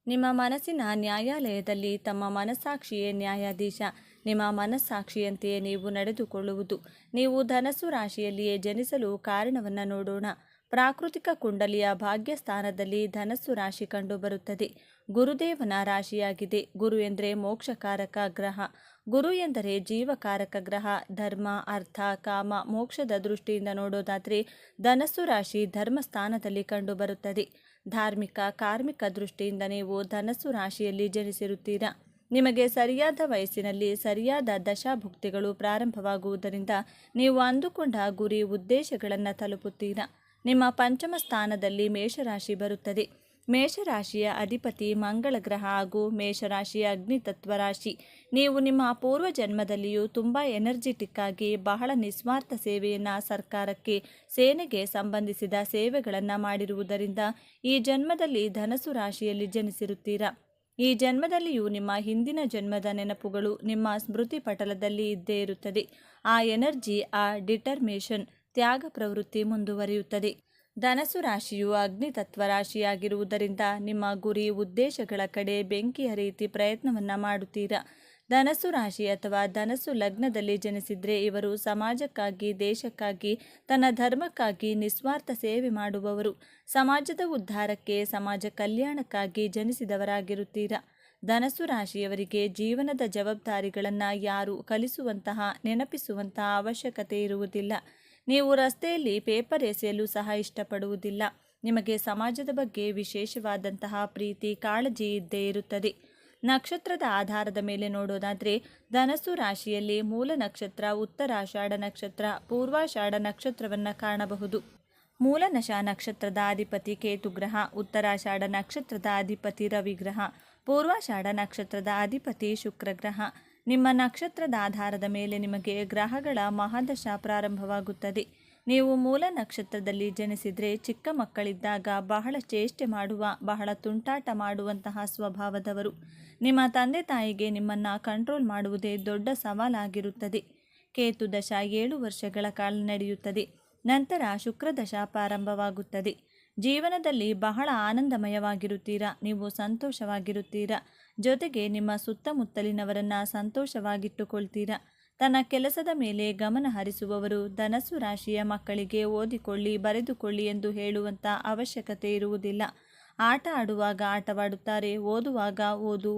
ನಿಮ್ಮ ಮನಸ್ಸಿನ ನ್ಯಾಯಾಲಯದಲ್ಲಿ ತಮ್ಮ ಮನಸ್ಸಾಕ್ಷಿಯೇ ನ್ಯಾಯಾಧೀಶ. ನಿಮ್ಮ ಮನಸ್ಸಾಕ್ಷಿಯಂತೆಯೇ ನೀವು ನಡೆದುಕೊಳ್ಳುವುದು. ನೀವು ಧನಸ್ಸು ರಾಶಿಯಲ್ಲಿಯೇ ಜನಿಸಲು ಕಾರಣವನ್ನು ನೋಡೋಣ. ಪ್ರಾಕೃತಿಕ ಕುಂಡಲಿಯ ಭಾಗ್ಯಸ್ಥಾನದಲ್ಲಿ ಧನಸ್ಸು ರಾಶಿ ಕಂಡುಬರುತ್ತದೆ. ಗುರುದೇವನ ರಾಶಿಯಾಗಿದೆ. ಗುರು ಎಂದರೆ ಮೋಕ್ಷಕಾರಕ ಗ್ರಹ. ಗುರು ಎಂದರೆ ಜೀವಕಾರಕ ಗ್ರಹ. ಧರ್ಮ, ಅರ್ಥ, ಕಾಮ, ಮೋಕ್ಷದ ದೃಷ್ಟಿಯಿಂದ ನೋಡೋದಾದರೆ ಧನಸ್ಸು ರಾಶಿ ಧರ್ಮಸ್ಥಾನದಲ್ಲಿ ಕಂಡುಬರುತ್ತದೆ. ಧಾರ್ಮಿಕ, ಕಾರ್ಮಿಕ ದೃಷ್ಟಿಯಿಂದ ನೀವು ಧನಸ್ಸು ರಾಶಿಯಲ್ಲಿ ಜನಿಸಿರುತ್ತೀರಾ. ನಿಮಗೆ ಸರಿಯಾದ ವಯಸ್ಸಿನಲ್ಲಿ ಸರಿಯಾದ ದಶಾಭುಕ್ತಿಗಳು ಪ್ರಾರಂಭವಾಗುವುದರಿಂದ ನೀವು ಅಂದುಕೊಂಡ ಗುರಿ, ಉದ್ದೇಶಗಳನ್ನು ತಲುಪುತ್ತೀರಾ. ನಿಮ್ಮ ಪಂಚಮ ಸ್ಥಾನದಲ್ಲಿ ಮೇಷರಾಶಿ ಬರುತ್ತದೆ. ಮೇಷರಾಶಿಯ ಅಧಿಪತಿ ಮಂಗಳ ಗ್ರಹ ಹಾಗೂ ಮೇಷರಾಶಿಯ ಅಗ್ನಿತತ್ವ ರಾಶಿ. ನೀವು ನಿಮ್ಮ ಪೂರ್ವ ಜನ್ಮದಲ್ಲಿಯೂ ತುಂಬ ಎನರ್ಜಿಟಿಕ್ ಆಗಿ ಬಹಳ ನಿಸ್ವಾರ್ಥ ಸೇವೆಯನ್ನು ಸರ್ಕಾರಕ್ಕೆ, ಸೇನೆಗೆ ಸಂಬಂಧಿಸಿದ ಸೇವೆಗಳನ್ನು ಮಾಡಿರುವುದರಿಂದ ಈ ಜನ್ಮದಲ್ಲಿ ಧನಸ್ಸು ರಾಶಿಯಲ್ಲಿ ಜನಿಸಿರುತ್ತೀರಾ. ಈ ಜನ್ಮದಲ್ಲಿಯೂ ನಿಮ್ಮ ಹಿಂದಿನ ಜನ್ಮದ ನೆನಪುಗಳು ನಿಮ್ಮ ಸ್ಮೃತಿ ಪಟಲದಲ್ಲಿ ಇದ್ದೇ ಇರುತ್ತದೆ. ಆ ಎನರ್ಜಿ, ಆ ಡಿಟರ್ಮೇಷನ್, ತ್ಯಾಗ ಪ್ರವೃತ್ತಿ ಮುಂದುವರಿಯುತ್ತದೆ. ಧನಸ್ಸು ರಾಶಿಯು ಅಗ್ನಿತತ್ವ ರಾಶಿಯಾಗಿರುವುದರಿಂದ ನಿಮ್ಮ ಗುರಿ, ಉದ್ದೇಶಗಳ ಕಡೆ ಬೆಂಕಿಯ ರೀತಿ ಪ್ರಯತ್ನವನ್ನು ಮಾಡುತ್ತೀರಾ. ಧನಸ್ಸು ರಾಶಿ ಅಥವಾ ಧನಸ್ಸು ಲಗ್ನದಲ್ಲಿ ಜನಿಸಿದರೆ ಇವರು ಸಮಾಜಕ್ಕಾಗಿ, ದೇಶಕ್ಕಾಗಿ, ತನ್ನ ಧರ್ಮಕ್ಕಾಗಿ ನಿಸ್ವಾರ್ಥ ಸೇವೆ ಮಾಡುವವರು. ಸಮಾಜದ ಉದ್ಧಾರಕ್ಕೆ, ಸಮಾಜ ಕಲ್ಯಾಣಕ್ಕಾಗಿ ಜನಿಸಿದವರಾಗಿರುತ್ತೀರಾ. ಧನಸ್ಸು ರಾಶಿಯವರಿಗೆ ಜೀವನದ ಜವಾಬ್ದಾರಿಗಳನ್ನು ಯಾರು ಕಲಿಸುವಂತಹ, ನೆನಪಿಸುವಂತಹ ಅವಶ್ಯಕತೆ ಇರುವುದಿಲ್ಲ. ನೀವು ರಸ್ತೆಯಲ್ಲಿ ಪೇಪರ್ ಎಸೆಯಲು ಸಹ ಇಷ್ಟಪಡುವುದಿಲ್ಲ. ನಿಮಗೆ ಸಮಾಜದ ಬಗ್ಗೆ ವಿಶೇಷವಾದಂತಹ ಪ್ರೀತಿ, ಕಾಳಜಿ ಇದ್ದೇ ಇರುತ್ತದೆ. ನಕ್ಷತ್ರದ ಆಧಾರದ ಮೇಲೆ ನೋಡೋದಾದರೆ ಧನಸ್ಸು ರಾಶಿಯಲ್ಲಿ ಮೂಲ ನಕ್ಷತ್ರ ಉತ್ತರಾಷಾಢ ನಕ್ಷತ್ರ, ಪೂರ್ವಾಷಾಢ ನಕ್ಷತ್ರವನ್ನು ಕಾಣಬಹುದು. ಮೂಲನಶ ನಕ್ಷತ್ರದ ಅಧಿಪತಿ ಕೇತುಗ್ರಹ, ಉತ್ತರಾಷಾಢ ನಕ್ಷತ್ರದ ಅಧಿಪತಿ ರವಿಗ್ರಹ, ಪೂರ್ವಾಷಾಢ ನಕ್ಷತ್ರದ ಅಧಿಪತಿ ಶುಕ್ರಗ್ರಹ. ನಿಮ್ಮ ನಕ್ಷತ್ರದ ಆಧಾರದ ಮೇಲೆ ನಿಮಗೆ ಗ್ರಹಗಳ ಮಹಾದಶ ಪ್ರಾರಂಭವಾಗುತ್ತದೆ. ನೀವು ಮೂಲ ನಕ್ಷತ್ರದಲ್ಲಿ ಜನಿಸಿದರೆ ಚಿಕ್ಕ ಮಕ್ಕಳಿದ್ದಾಗ ಬಹಳ ಚೇಷ್ಟೆ ಮಾಡುವ, ಬಹಳ ತುಂಟಾಟ ಮಾಡುವಂತಹ ಸ್ವಭಾವದವರು. ನಿಮ್ಮ ತಂದೆ ತಾಯಿಗೆ ನಿಮ್ಮನ್ನು ಕಂಟ್ರೋಲ್ ಮಾಡುವುದೇ ದೊಡ್ಡ ಸವಾಲಾಗಿರುತ್ತದೆ. ಕೇತು ದಶ 7 ವರ್ಷಗಳ ಕಾಲ ನಡೆಯುತ್ತದೆ. ನಂತರ ಶುಕ್ರದಶ ಪ್ರಾರಂಭವಾಗುತ್ತದೆ. ಜೀವನದಲ್ಲಿ ಬಹಳ ಆನಂದಮಯವಾಗಿರುತ್ತೀರಾ, ನೀವು ಸಂತೋಷವಾಗಿರುತ್ತೀರಾ. ಜೊತೆಗೆ ನಿಮ್ಮ ಸುತ್ತಮುತ್ತಲಿನವರನ್ನು ಸಂತೋಷವಾಗಿಟ್ಟುಕೊಳ್ತೀರಾ. ತನ್ನ ಕೆಲಸದ ಮೇಲೆ ಗಮನ ಹರಿಸುವವರು ಧನಸ್ಸು ರಾಶಿಯ ಮಕ್ಕಳಿಗೆ ಓದಿಕೊಳ್ಳಿ, ಬರೆದುಕೊಳ್ಳಿ ಎಂದು ಹೇಳುವಂಥ ಅವಶ್ಯಕತೆ ಇರುವುದಿಲ್ಲ. ಆಟ ಆಡುವಾಗ ಆಟವಾಡುತ್ತಾರೆ, ಓದುವಾಗ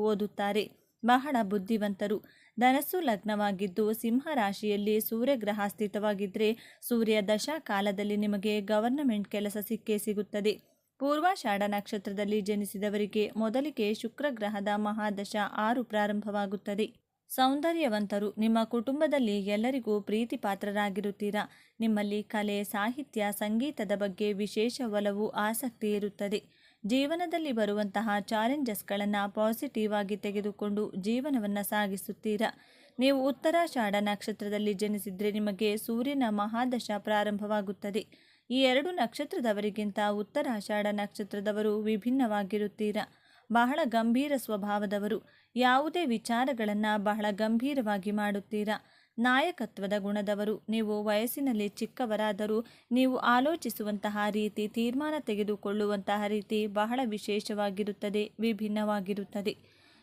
ಓದುತ್ತಾರೆ. ಬಹಳ ಬುದ್ಧಿವಂತರು. ಧನಸ್ಸು ಲಗ್ನವಾಗಿದ್ದು ಸಿಂಹ ರಾಶಿಯಲ್ಲಿ ಸೂರ್ಯಗ್ರಹ ಸ್ಥಿತವಾಗಿದ್ದರೆ ಸೂರ್ಯ ದಶಾ ಕಾಲದಲ್ಲಿ ನಿಮಗೆ ಗವರ್ನಮೆಂಟ್ ಕೆಲಸ ಸಿಕ್ಕೇ ಸಿಗುತ್ತದೆ. ಪೂರ್ವಾಷಾಢ ನಕ್ಷತ್ರದಲ್ಲಿ ಜನಿಸಿದವರಿಗೆ ಮೊದಲಿಗೆ ಶುಕ್ರಗ್ರಹದ ಮಹಾದಶ 6 ಪ್ರಾರಂಭವಾಗುತ್ತದೆ. ಸೌಂದರ್ಯವಂತರು. ನಿಮ್ಮ ಕುಟುಂಬದಲ್ಲಿ ಎಲ್ಲರಿಗೂ ಪ್ರೀತಿ ಪಾತ್ರರಾಗಿರುತ್ತೀರಾ. ನಿಮ್ಮಲ್ಲಿ ಕಲೆ, ಸಾಹಿತ್ಯ, ಸಂಗೀತದ ಬಗ್ಗೆ ವಿಶೇಷ ಒಲವು, ಆಸಕ್ತಿ ಇರುತ್ತದೆ. ಜೀವನದಲ್ಲಿ ಬರುವಂತಹ ಚಾಲೆಂಜಸ್ಗಳನ್ನು ಪಾಸಿಟಿವ್ ಆಗಿ ತೆಗೆದುಕೊಂಡು ಜೀವನವನ್ನು ಸಾಗಿಸುತ್ತೀರಾ. ನೀವು ಉತ್ತರಾಷಾಢ ನಕ್ಷತ್ರದಲ್ಲಿ ಜನಿಸಿದರೆ ನಿಮಗೆ ಸೂರ್ಯನ ಮಹಾದಶ ಪ್ರಾರಂಭವಾಗುತ್ತದೆ. ಈ 2 ನಕ್ಷತ್ರದವರಿಗಿಂತ ಉತ್ತರಾಷಾಢ ನಕ್ಷತ್ರದವರು ವಿಭಿನ್ನವಾಗಿರುತ್ತೀರಾ. ಬಹಳ ಗಂಭೀರ ಸ್ವಭಾವದವರು. ಯಾವುದೇ ವಿಚಾರಗಳನ್ನು ಬಹಳ ಗಂಭೀರವಾಗಿ ಮಾಡುತ್ತೀರಾ. ನಾಯಕತ್ವದ ಗುಣದವರು. ನೀವು ವಯಸ್ಸಿನಲ್ಲಿ ಚಿಕ್ಕವರಾದರೂ ನೀವು ಆಲೋಚಿಸುವಂತಹ ರೀತಿ, ತೀರ್ಮಾನ ತೆಗೆದುಕೊಳ್ಳುವಂತಹ ರೀತಿ ಬಹಳ ವಿಶೇಷವಾಗಿರುತ್ತದೆ, ವಿಭಿನ್ನವಾಗಿರುತ್ತದೆ.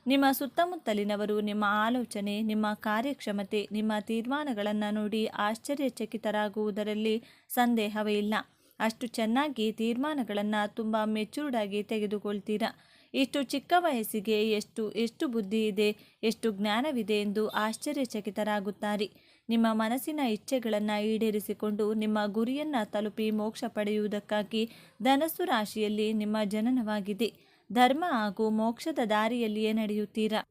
ನಿಮ್ಮ ಸುತ್ತಮುತ್ತಲಿನವರು ನಿಮ್ಮ ಆಲೋಚನೆ, ನಿಮ್ಮ ಕಾರ್ಯಕ್ಷಮತೆ, ನಿಮ್ಮ ತೀರ್ಮಾನಗಳನ್ನು ನೋಡಿ ಆಶ್ಚರ್ಯಚಕಿತರಾಗುವುದರಲ್ಲಿ ಸಂದೇಹವೇ ಇಲ್ಲ. ಅಷ್ಟು ಚೆನ್ನಾಗಿ ತೀರ್ಮಾನಗಳನ್ನು ತುಂಬ ಮೆಚೂರ್ಡಾಗಿ ತೆಗೆದುಕೊಳ್ತೀರಾ. ಇಷ್ಟು ಚಿಕ್ಕ ವಯಸ್ಸಿಗೆ ಎಷ್ಟು ಬುದ್ಧಿ ಇದೆ, ಎಷ್ಟು ಜ್ಞಾನವಿದೆ ಎಂದು ಆಶ್ಚರ್ಯಚಕಿತರಾಗುತ್ತಾರೆ. ನಿಮ್ಮ ಮನಸ್ಸಿನ ಇಚ್ಛೆಗಳನ್ನು ಈಡೇರಿಸಿಕೊಂಡು ನಿಮ್ಮ ಗುರಿಯನ್ನು ತಲುಪಿ ಮೋಕ್ಷ ಪಡೆಯುವುದಕ್ಕಾಗಿ ಧನಸ್ಸು ರಾಶಿಯಲ್ಲಿ ನಿಮ್ಮ ಜನನವಾಗಿದೆ. ಧರ್ಮ ಹಾಗೂ ಮೋಕ್ಷದ ದಾರಿಯಲ್ಲಿಯೇ ನಡೆಯುತ್ತೀರಾ.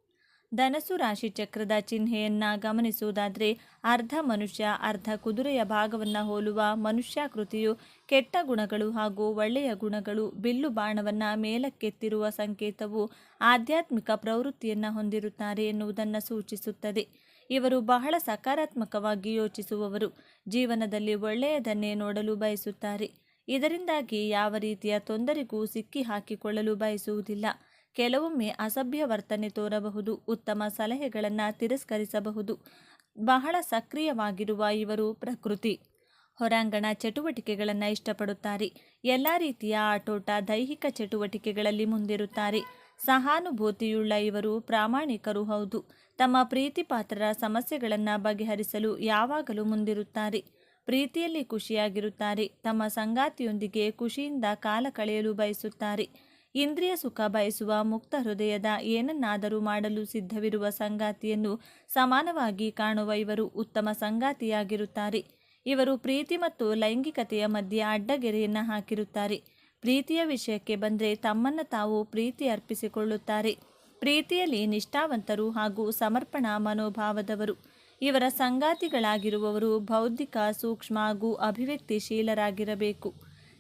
ಧನಸ್ಸು ರಾಶಿ ಚಕ್ರದ ಚಿಹ್ನೆಯನ್ನು ಗಮನಿಸುವುದಾದರೆ ಅರ್ಧ ಮನುಷ್ಯ ಅರ್ಧ ಕುದುರೆಯ ಭಾಗವನ್ನು ಹೋಲುವ ಮನುಷ್ಯಾಕೃತಿಯು ಕೆಟ್ಟ ಗುಣಗಳು ಹಾಗೂ ಒಳ್ಳೆಯ ಗುಣಗಳು, ಬಿಲ್ಲು ಬಾಣವನ್ನು ಮೇಲಕ್ಕೆತ್ತಿರುವ ಸಂಕೇತವು ಆಧ್ಯಾತ್ಮಿಕ ಪ್ರವೃತ್ತಿಯನ್ನು ಹೊಂದಿರುತ್ತಾರೆ ಎನ್ನುವುದನ್ನು ಸೂಚಿಸುತ್ತದೆ. ಇವರು ಬಹಳ ಸಕಾರಾತ್ಮಕವಾಗಿ ಯೋಚಿಸುವವರು. ಜೀವನದಲ್ಲಿ ಒಳ್ಳೆಯದನ್ನೇ ನೋಡಲು ಬಯಸುತ್ತಾರೆ. ಇದರಿಂದಾಗಿ ಯಾವ ರೀತಿಯ ತೊಂದರೆಗೂ ಸಿಕ್ಕಿ ಹಾಕಿಕೊಳ್ಳಲು ಬಯಸುವುದಿಲ್ಲ. ಕೆಲವೊಮ್ಮೆ ಅಸಭ್ಯ ವರ್ತನೆ ತೋರಬಹುದು, ಉತ್ತಮ ಸಲಹೆಗಳನ್ನು ತಿರಸ್ಕರಿಸಬಹುದು. ಬಹಳ ಸಕ್ರಿಯವಾಗಿರುವ ಇವರು ಪ್ರಕೃತಿ ಹೊರಾಂಗಣ ಚಟುವಟಿಕೆಗಳನ್ನು ಇಷ್ಟಪಡುತ್ತಾರೆ. ಎಲ್ಲ ರೀತಿಯ ಆಟೋಟ, ದೈಹಿಕ ಚಟುವಟಿಕೆಗಳಲ್ಲಿ ಮುಂದಿರುತ್ತಾರೆ. ಸಹಾನುಭೂತಿಯುಳ್ಳ ಇವರು ಪ್ರಾಮಾಣಿಕರು ಹೌದು. ತಮ್ಮ ಪ್ರೀತಿ ಪಾತ್ರರ ಸಮಸ್ಯೆಗಳನ್ನು ಬಗೆಹರಿಸಲು ಯಾವಾಗಲೂ ಮುಂದಿರುತ್ತಾರೆ. ಪ್ರೀತಿಯಲ್ಲಿ ಖುಷಿಯಾಗಿರುತ್ತಾರೆ. ತಮ್ಮ ಸಂಗಾತಿಯೊಂದಿಗೆ ಖುಷಿಯಿಂದ ಕಾಲ ಕಳೆಯಲು ಬಯಸುತ್ತಾರೆ. ಇಂದ್ರಿಯ ಸುಖ ಬಯಸುವ ಮುಕ್ತ ಹೃದಯದ ಏನನ್ನಾದರೂ ಮಾಡಲು ಸಿದ್ಧವಿರುವ ಸಂಗಾತಿಯನ್ನು ಸಮಾನವಾಗಿ ಕಾಣುವ ಇವರು ಉತ್ತಮ ಸಂಗಾತಿಯಾಗಿರುತ್ತಾರೆ. ಇವರು ಪ್ರೀತಿ ಮತ್ತು ಲೈಂಗಿಕತೆಯ ಮಧ್ಯೆ ಅಡ್ಡಗೆರೆಯನ್ನು ಹಾಕಿರುತ್ತಾರೆ. ಪ್ರೀತಿಯ ವಿಷಯಕ್ಕೆ ಬಂದರೆ ತಮ್ಮನ್ನು ತಾವು ಪ್ರೀತಿ ಅರ್ಪಿಸಿಕೊಳ್ಳುತ್ತಾರೆ. ಪ್ರೀತಿಯಲ್ಲಿ ನಿಷ್ಠಾವಂತರು ಹಾಗೂ ಸಮರ್ಪಣಾ ಮನೋಭಾವದವರು. ಇವರ ಸಂಗಾತಿಗಳಾಗಿರುವವರು ಬೌದ್ಧಿಕ, ಸೂಕ್ಷ್ಮ ಹಾಗೂ ಅಭಿವ್ಯಕ್ತಿಶೀಲರಾಗಿರಬೇಕು.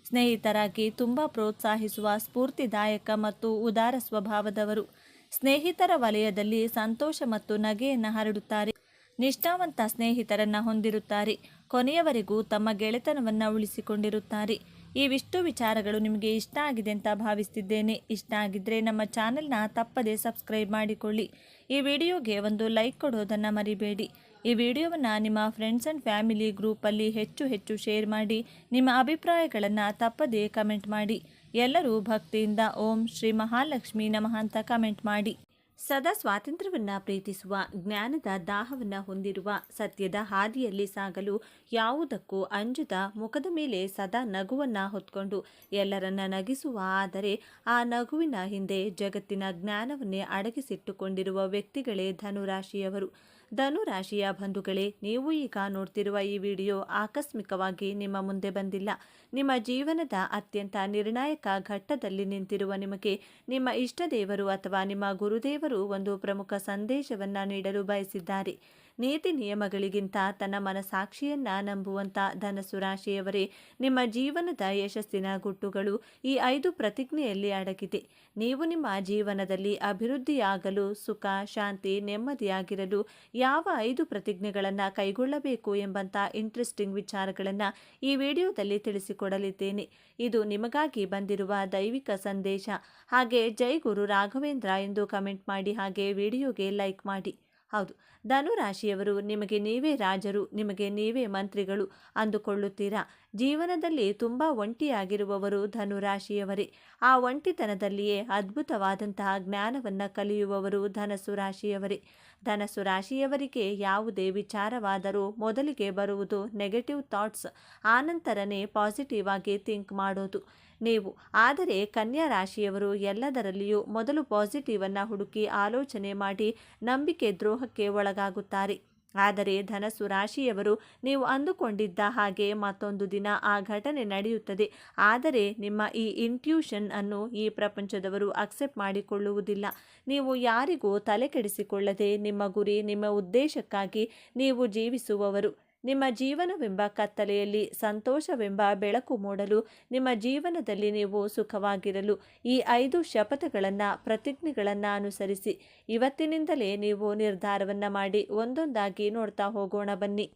ಸ್ನೇಹಿತರಾಗಿ ತುಂಬ ಪ್ರೋತ್ಸಾಹಿಸುವ, ಸ್ಫೂರ್ತಿದಾಯಕ ಮತ್ತು ಉದಾರ ಸ್ವಭಾವದವರು. ಸ್ನೇಹಿತರ ವಲಯದಲ್ಲಿ ಸಂತೋಷ ಮತ್ತು ನಗೆಯನ್ನು ಹರಡುತ್ತಾರೆ. ನಿಷ್ಠಾವಂತ ಸ್ನೇಹಿತರನ್ನು ಹೊಂದಿರುತ್ತಾರೆ. ಕೊನೆಯವರೆಗೂ ತಮ್ಮ ಗೆಳೆತನವನ್ನು ಉಳಿಸಿಕೊಂಡಿರುತ್ತಾರೆ. ಇವಿಷ್ಟು ವಿಚಾರಗಳು ನಿಮಗೆ ಇಷ್ಟ ಆಗಿದೆ ಅಂತ ಭಾವಿಸ್ತಿದ್ದೇನೆ. ಇಷ್ಟ ಆಗಿದ್ದರೆ ನಮ್ಮ ಚಾನೆಲ್ನ ತಪ್ಪದೇ ಸಬ್ಸ್ಕ್ರೈಬ್ ಮಾಡಿಕೊಳ್ಳಿ. ಈ ವಿಡಿಯೋಗೆ ಒಂದು ಲೈಕ್ ಕೊಡೋದನ್ನು ಮರಿಬೇಡಿ. ಈ ವಿಡಿಯೋವನ್ನು ನಿಮ್ಮ ಫ್ರೆಂಡ್ಸ್ ಆ್ಯಂಡ್ ಫ್ಯಾಮಿಲಿ ಗ್ರೂಪಲ್ಲಿ ಹೆಚ್ಚು ಶೇರ್ ಮಾಡಿ. ನಿಮ್ಮ ಅಭಿಪ್ರಾಯಗಳನ್ನು ತಪ್ಪದೇ ಕಮೆಂಟ್ ಮಾಡಿ. ಎಲ್ಲರೂ ಭಕ್ತಿಯಿಂದ ಓಂ ಶ್ರೀ ಮಹಾಲಕ್ಷ್ಮಿ ನಮಃ ಅಂತ ಕಮೆಂಟ್ ಮಾಡಿ. ಸದಾ ಸ್ವಾತಂತ್ರ್ಯವನ್ನು ಪ್ರೀತಿಸುವ, ಜ್ಞಾನದ ದಾಹವನ್ನು ಹೊಂದಿರುವ, ಸತ್ಯದ ಹಾದಿಯಲ್ಲಿ ಸಾಗಲು ಯಾವುದಕ್ಕೂ ಅಂಜದ, ಮುಖದ ಮೇಲೆ ಸದಾ ನಗುವನ್ನು ಹೊತ್ಕೊಂಡು ಎಲ್ಲರನ್ನ ನಗಿಸುವ, ಆದರೆ ಆ ನಗುವಿನ ಹಿಂದೆ ಜಗತ್ತಿನ ಜ್ಞಾನವನ್ನೇ ಅಡಗಿಸಿಟ್ಟುಕೊಂಡಿರುವ ವ್ಯಕ್ತಿಗಳೇ ಧನುರಾಶಿಯವರು. ಧನುರಾಶಿಯ ಬಂಧುಗಳೇ, ನೀವು ಈಗ ನೋಡ್ತಿರುವ ಈ ವಿಡಿಯೋ ಆಕಸ್ಮಿಕವಾಗಿ ನಿಮ್ಮ ಮುಂದೆ ಬಂದಿಲ್ಲ. ನಿಮ್ಮ ಜೀವನದ ಅತ್ಯಂತ ನಿರ್ಣಾಯಕ ಘಟ್ಟದಲ್ಲಿ ನಿಂತಿರುವ ನಿಮಗೆ ನಿಮ್ಮ ಇಷ್ಟ ದೇವರು ಅಥವಾ ನಿಮ್ಮ ಗುರುದೇವರು ಒಂದು ಪ್ರಮುಖ ಸಂದೇಶವನ್ನು ನೀಡಲು ಬಯಸಿದ್ದಾರೆ. ನೀತಿ ನಿಯಮಗಳಿಗಿಂತ ತನ್ನ ಮನಸಾಕ್ಷಿಯನ್ನ ನಂಬುವಂಥ ಧನಸ್ಸು ರಾಶಿಯವರೇ, ನಿಮ್ಮ ಜೀವನದ ಯಶಸ್ಸಿನ ಗುಟ್ಟುಗಳು ಈ 5 ಪ್ರತಿಜ್ಞೆಯಲ್ಲಿ ಅಡಗಿದೆ. ನೀವು ನಿಮ್ಮ ಜೀವನದಲ್ಲಿ ಅಭಿವೃದ್ಧಿಯಾಗಲು, ಸುಖ, ಶಾಂತಿ, ನೆಮ್ಮದಿಯಾಗಿರಲು ಯಾವ 5 ಪ್ರತಿಜ್ಞೆಗಳನ್ನು ಕೈಗೊಳ್ಳಬೇಕು ಎಂಬಂಥ ಇಂಟ್ರೆಸ್ಟಿಂಗ್ ವಿಚಾರಗಳನ್ನು ಈ ವಿಡಿಯೋದಲ್ಲಿ ತಿಳಿಸಿಕೊಡಲಿದ್ದೇನೆ. ಇದು ನಿಮಗಾಗಿ ಬಂದಿರುವ ದೈವಿಕ ಸಂದೇಶ. ಹಾಗೆ ಜೈ ಗುರು ರಾಘವೇಂದ್ರ ಎಂದು ಕಮೆಂಟ್ ಮಾಡಿ, ಹಾಗೆ ವಿಡಿಯೋಗೆ ಲೈಕ್ ಮಾಡಿ. ಹೌದು, ಧನುರಾಶಿಯವರು ನಿಮಗೆ ನೀವೇ ರಾಜರು, ನಿಮಗೆ ನೀವೇ ಮಂತ್ರಿಗಳು ಅಂದುಕೊಳ್ಳುತ್ತೀರಾ. ಜೀವನದಲ್ಲಿ ತುಂಬ ಒಂಟಿಯಾಗಿರುವವರು ಧನುರಾಶಿಯವರೇ. ಆ ಒಂಟಿತನದಲ್ಲಿಯೇ ಅದ್ಭುತವಾದಂತಹ ಜ್ಞಾನವನ್ನು ಕಲಿಯುವವರು ಧನಸ್ಸು ರಾಶಿಯವರೇ. ಧನಸ್ಸು ರಾಶಿಯವರಿಗೆ ಯಾವುದೇ ವಿಚಾರವಾದರೂ ಮೊದಲಿಗೆ ಬರುವುದು ನೆಗೆಟಿವ್ ಥಾಟ್ಸ್, ಆನಂತರನೇ ಪಾಸಿಟಿವ್ ಆಗಿ ಥಿಂಕ್ ಮಾಡೋದು ನೀವು. ಆದರೆ ಕನ್ಯಾ ರಾಶಿಯವರು ಎಲ್ಲದರಲ್ಲಿಯೂ ಮೊದಲು ಪಾಸಿಟಿವನ್ನು ಹುಡುಕಿ ಆಲೋಚನೆ ಮಾಡಿ ನಂಬಿಕೆ ದ್ರೋಹಕ್ಕೆ ಒಳಗಾಗುತ್ತಾರೆ. ಆದರೆ ಧನಸ್ಸು ರಾಶಿಯವರು ನೀವು ಅಂದುಕೊಂಡಿದ್ದ ಹಾಗೆ ಮತ್ತೊಂದು ದಿನ ಆ ಘಟನೆ ನಡೆಯುತ್ತದೆ. ಆದರೆ ನಿಮ್ಮ ಈ ಇಂಟ್ಯೂಷನ್ ಅನ್ನು ಈ ಪ್ರಪಂಚದವರು ಅಕ್ಸೆಪ್ಟ್ ಮಾಡಿಕೊಳ್ಳುವುದಿಲ್ಲ. ನೀವು ಯಾರಿಗೂ ತಲೆ ಕೆಡಿಸಿಕೊಳ್ಳದೆ ನಿಮ್ಮ ಗುರಿ, ನಿಮ್ಮ ಉದ್ದೇಶಕ್ಕಾಗಿ ನೀವು ಜೀವಿಸುವವರು. ನಿಮ್ಮ ಜೀವನವೆಂಬ ಕತ್ತಲೆಯಲ್ಲಿ ಸಂತೋಷವೆಂಬ ಬೆಳಕು ಮೂಡಲು, ನಿಮ್ಮ ಜೀವನದಲ್ಲಿ ನೀವು ಸುಖವಾಗಿರಲು ಈ 5 ಶಪಥಗಳನ್ನು, ಪ್ರತಿಜ್ಞೆಗಳನ್ನು ಅನುಸರಿಸಿ. ಇವತ್ತಿನಿಂದಲೇ ನೀವು ನಿರ್ಧಾರವನ್ನು ಮಾಡಿ ಒಂದೊಂದಾಗಿ ನೋಡ್ತಾ ಹೋಗೋಣ ಬನ್ನಿ.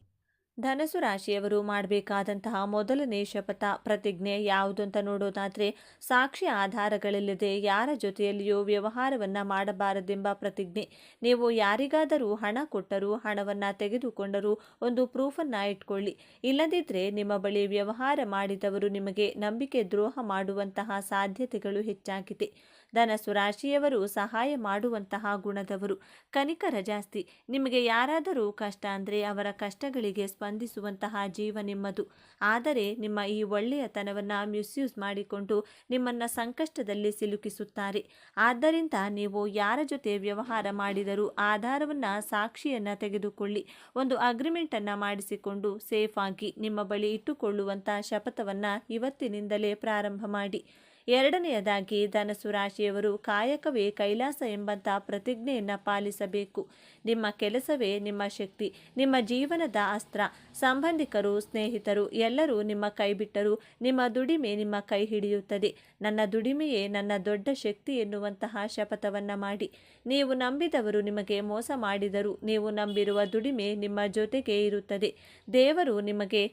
ಧನಸ್ಸು ರಾಶಿಯವರು ಮಾಡಬೇಕಾದಂತಹ ಮೊದಲನೇ ಶಪಥ, ಪ್ರತಿಜ್ಞೆ ಯಾವುದು ಅಂತ ನೋಡೋದಾದರೆ, ಸಾಕ್ಷಿ ಆಧಾರಗಳಿಲ್ಲದೆ ಯಾರ ಜೊತೆಯಲ್ಲಿಯೂ ವ್ಯವಹಾರವನ್ನು ಮಾಡಬಾರದೆಂಬ ಪ್ರತಿಜ್ಞೆ. ನೀವು ಯಾರಿಗಾದರೂ ಹಣ ಕೊಟ್ಟರೂ, ಹಣವನ್ನು ತೆಗೆದುಕೊಂಡರೂ ಒಂದು ಪ್ರೂಫನ್ನು ಇಟ್ಕೊಳ್ಳಿ. ಇಲ್ಲದಿದ್ದರೆ ನಿಮ್ಮ ಬಳಿ ವ್ಯವಹಾರ ಮಾಡಿದವರು ನಿಮಗೆ ನಂಬಿಕೆ ದ್ರೋಹ ಮಾಡುವಂತಹ ಸಾಧ್ಯತೆಗಳು ಹೆಚ್ಚಾಗಿದೆ. ಧನಸ್ಸು ರಾಶಿಯವರು ಸಹಾಯ ಮಾಡುವಂತಹ ಗುಣದವರು, ಕನಿಕರ ಜಾಸ್ತಿ. ನಿಮಗೆ ಯಾರಾದರೂ ಕಷ್ಟ ಅಂದರೆ ಅವರ ಕಷ್ಟಗಳಿಗೆ ಸ್ಪಂದಿಸುವಂತಹ ಜೀವ ನಿಮ್ಮದು. ಆದರೆ ನಿಮ್ಮ ಈ ಒಳ್ಳೆಯತನವನ್ನು ಮಿಸ್ಯೂಸ್ ಮಾಡಿಕೊಂಡು ನಿಮ್ಮನ್ನು ಸಂಕಷ್ಟದಲ್ಲಿ ಸಿಲುಕಿಸುತ್ತಾರೆ. ಆದ್ದರಿಂದ ನೀವು ಯಾರ ಜೊತೆ ವ್ಯವಹಾರ ಮಾಡಿದರೂ ಆಧಾರವನ್ನು, ಸಾಕ್ಷಿಯನ್ನು ತೆಗೆದುಕೊಳ್ಳಿ. ಒಂದು ಅಗ್ರಿಮೆಂಟನ್ನು ಮಾಡಿಸಿಕೊಂಡು ಸೇಫ್ ಆಗಿ ನಿಮ್ಮ ಬಳಿ ಇಟ್ಟುಕೊಳ್ಳುವಂಥ ಶಪಥವನ್ನು ಇವತ್ತಿನಿಂದಲೇ ಪ್ರಾರಂಭ ಮಾಡಿ. ಎರಡನೆಯದಾಗಿ ಧನಸ್ಸು ರಾಶಿಯವರು ಕಾಯಕವೇ ಕೈಲಾಸ ಎಂಬಂಥ ಪ್ರತಿಜ್ಞೆಯನ್ನು ಪಾಲಿಸಬೇಕು. ನಿಮ್ಮ ಕೆಲಸವೇ ನಿಮ್ಮ ಶಕ್ತಿ, ನಿಮ್ಮ ಜೀವನದ ಅಸ್ತ್ರ. ಸಂಬಂಧಿಕರು, ಸ್ನೇಹಿತರು ಎಲ್ಲರೂ ನಿಮ್ಮ ಕೈ ಬಿಟ್ಟರೂ ನಿಮ್ಮ ದುಡಿಮೆ ನಿಮ್ಮ ಕೈ ಹಿಡಿಯುತ್ತದೆ. ನನ್ನ ದುಡಿಮೆಯೇ ನನ್ನ ದೊಡ್ಡ ಶಕ್ತಿ ಎನ್ನುವಂತಹ ಶಪಥವನ್ನು ಮಾಡಿ. ನೀವು ನಂಬಿದವರು ನಿಮಗೆ ಮೋಸ ಮಾಡಿದರೂ ನೀವು ನಂಬಿರುವ ದುಡಿಮೆ ನಿಮ್ಮ ಜೊತೆಗೆ ಇರುತ್ತದೆ. ದೇವರು ನಿಮಗೆ,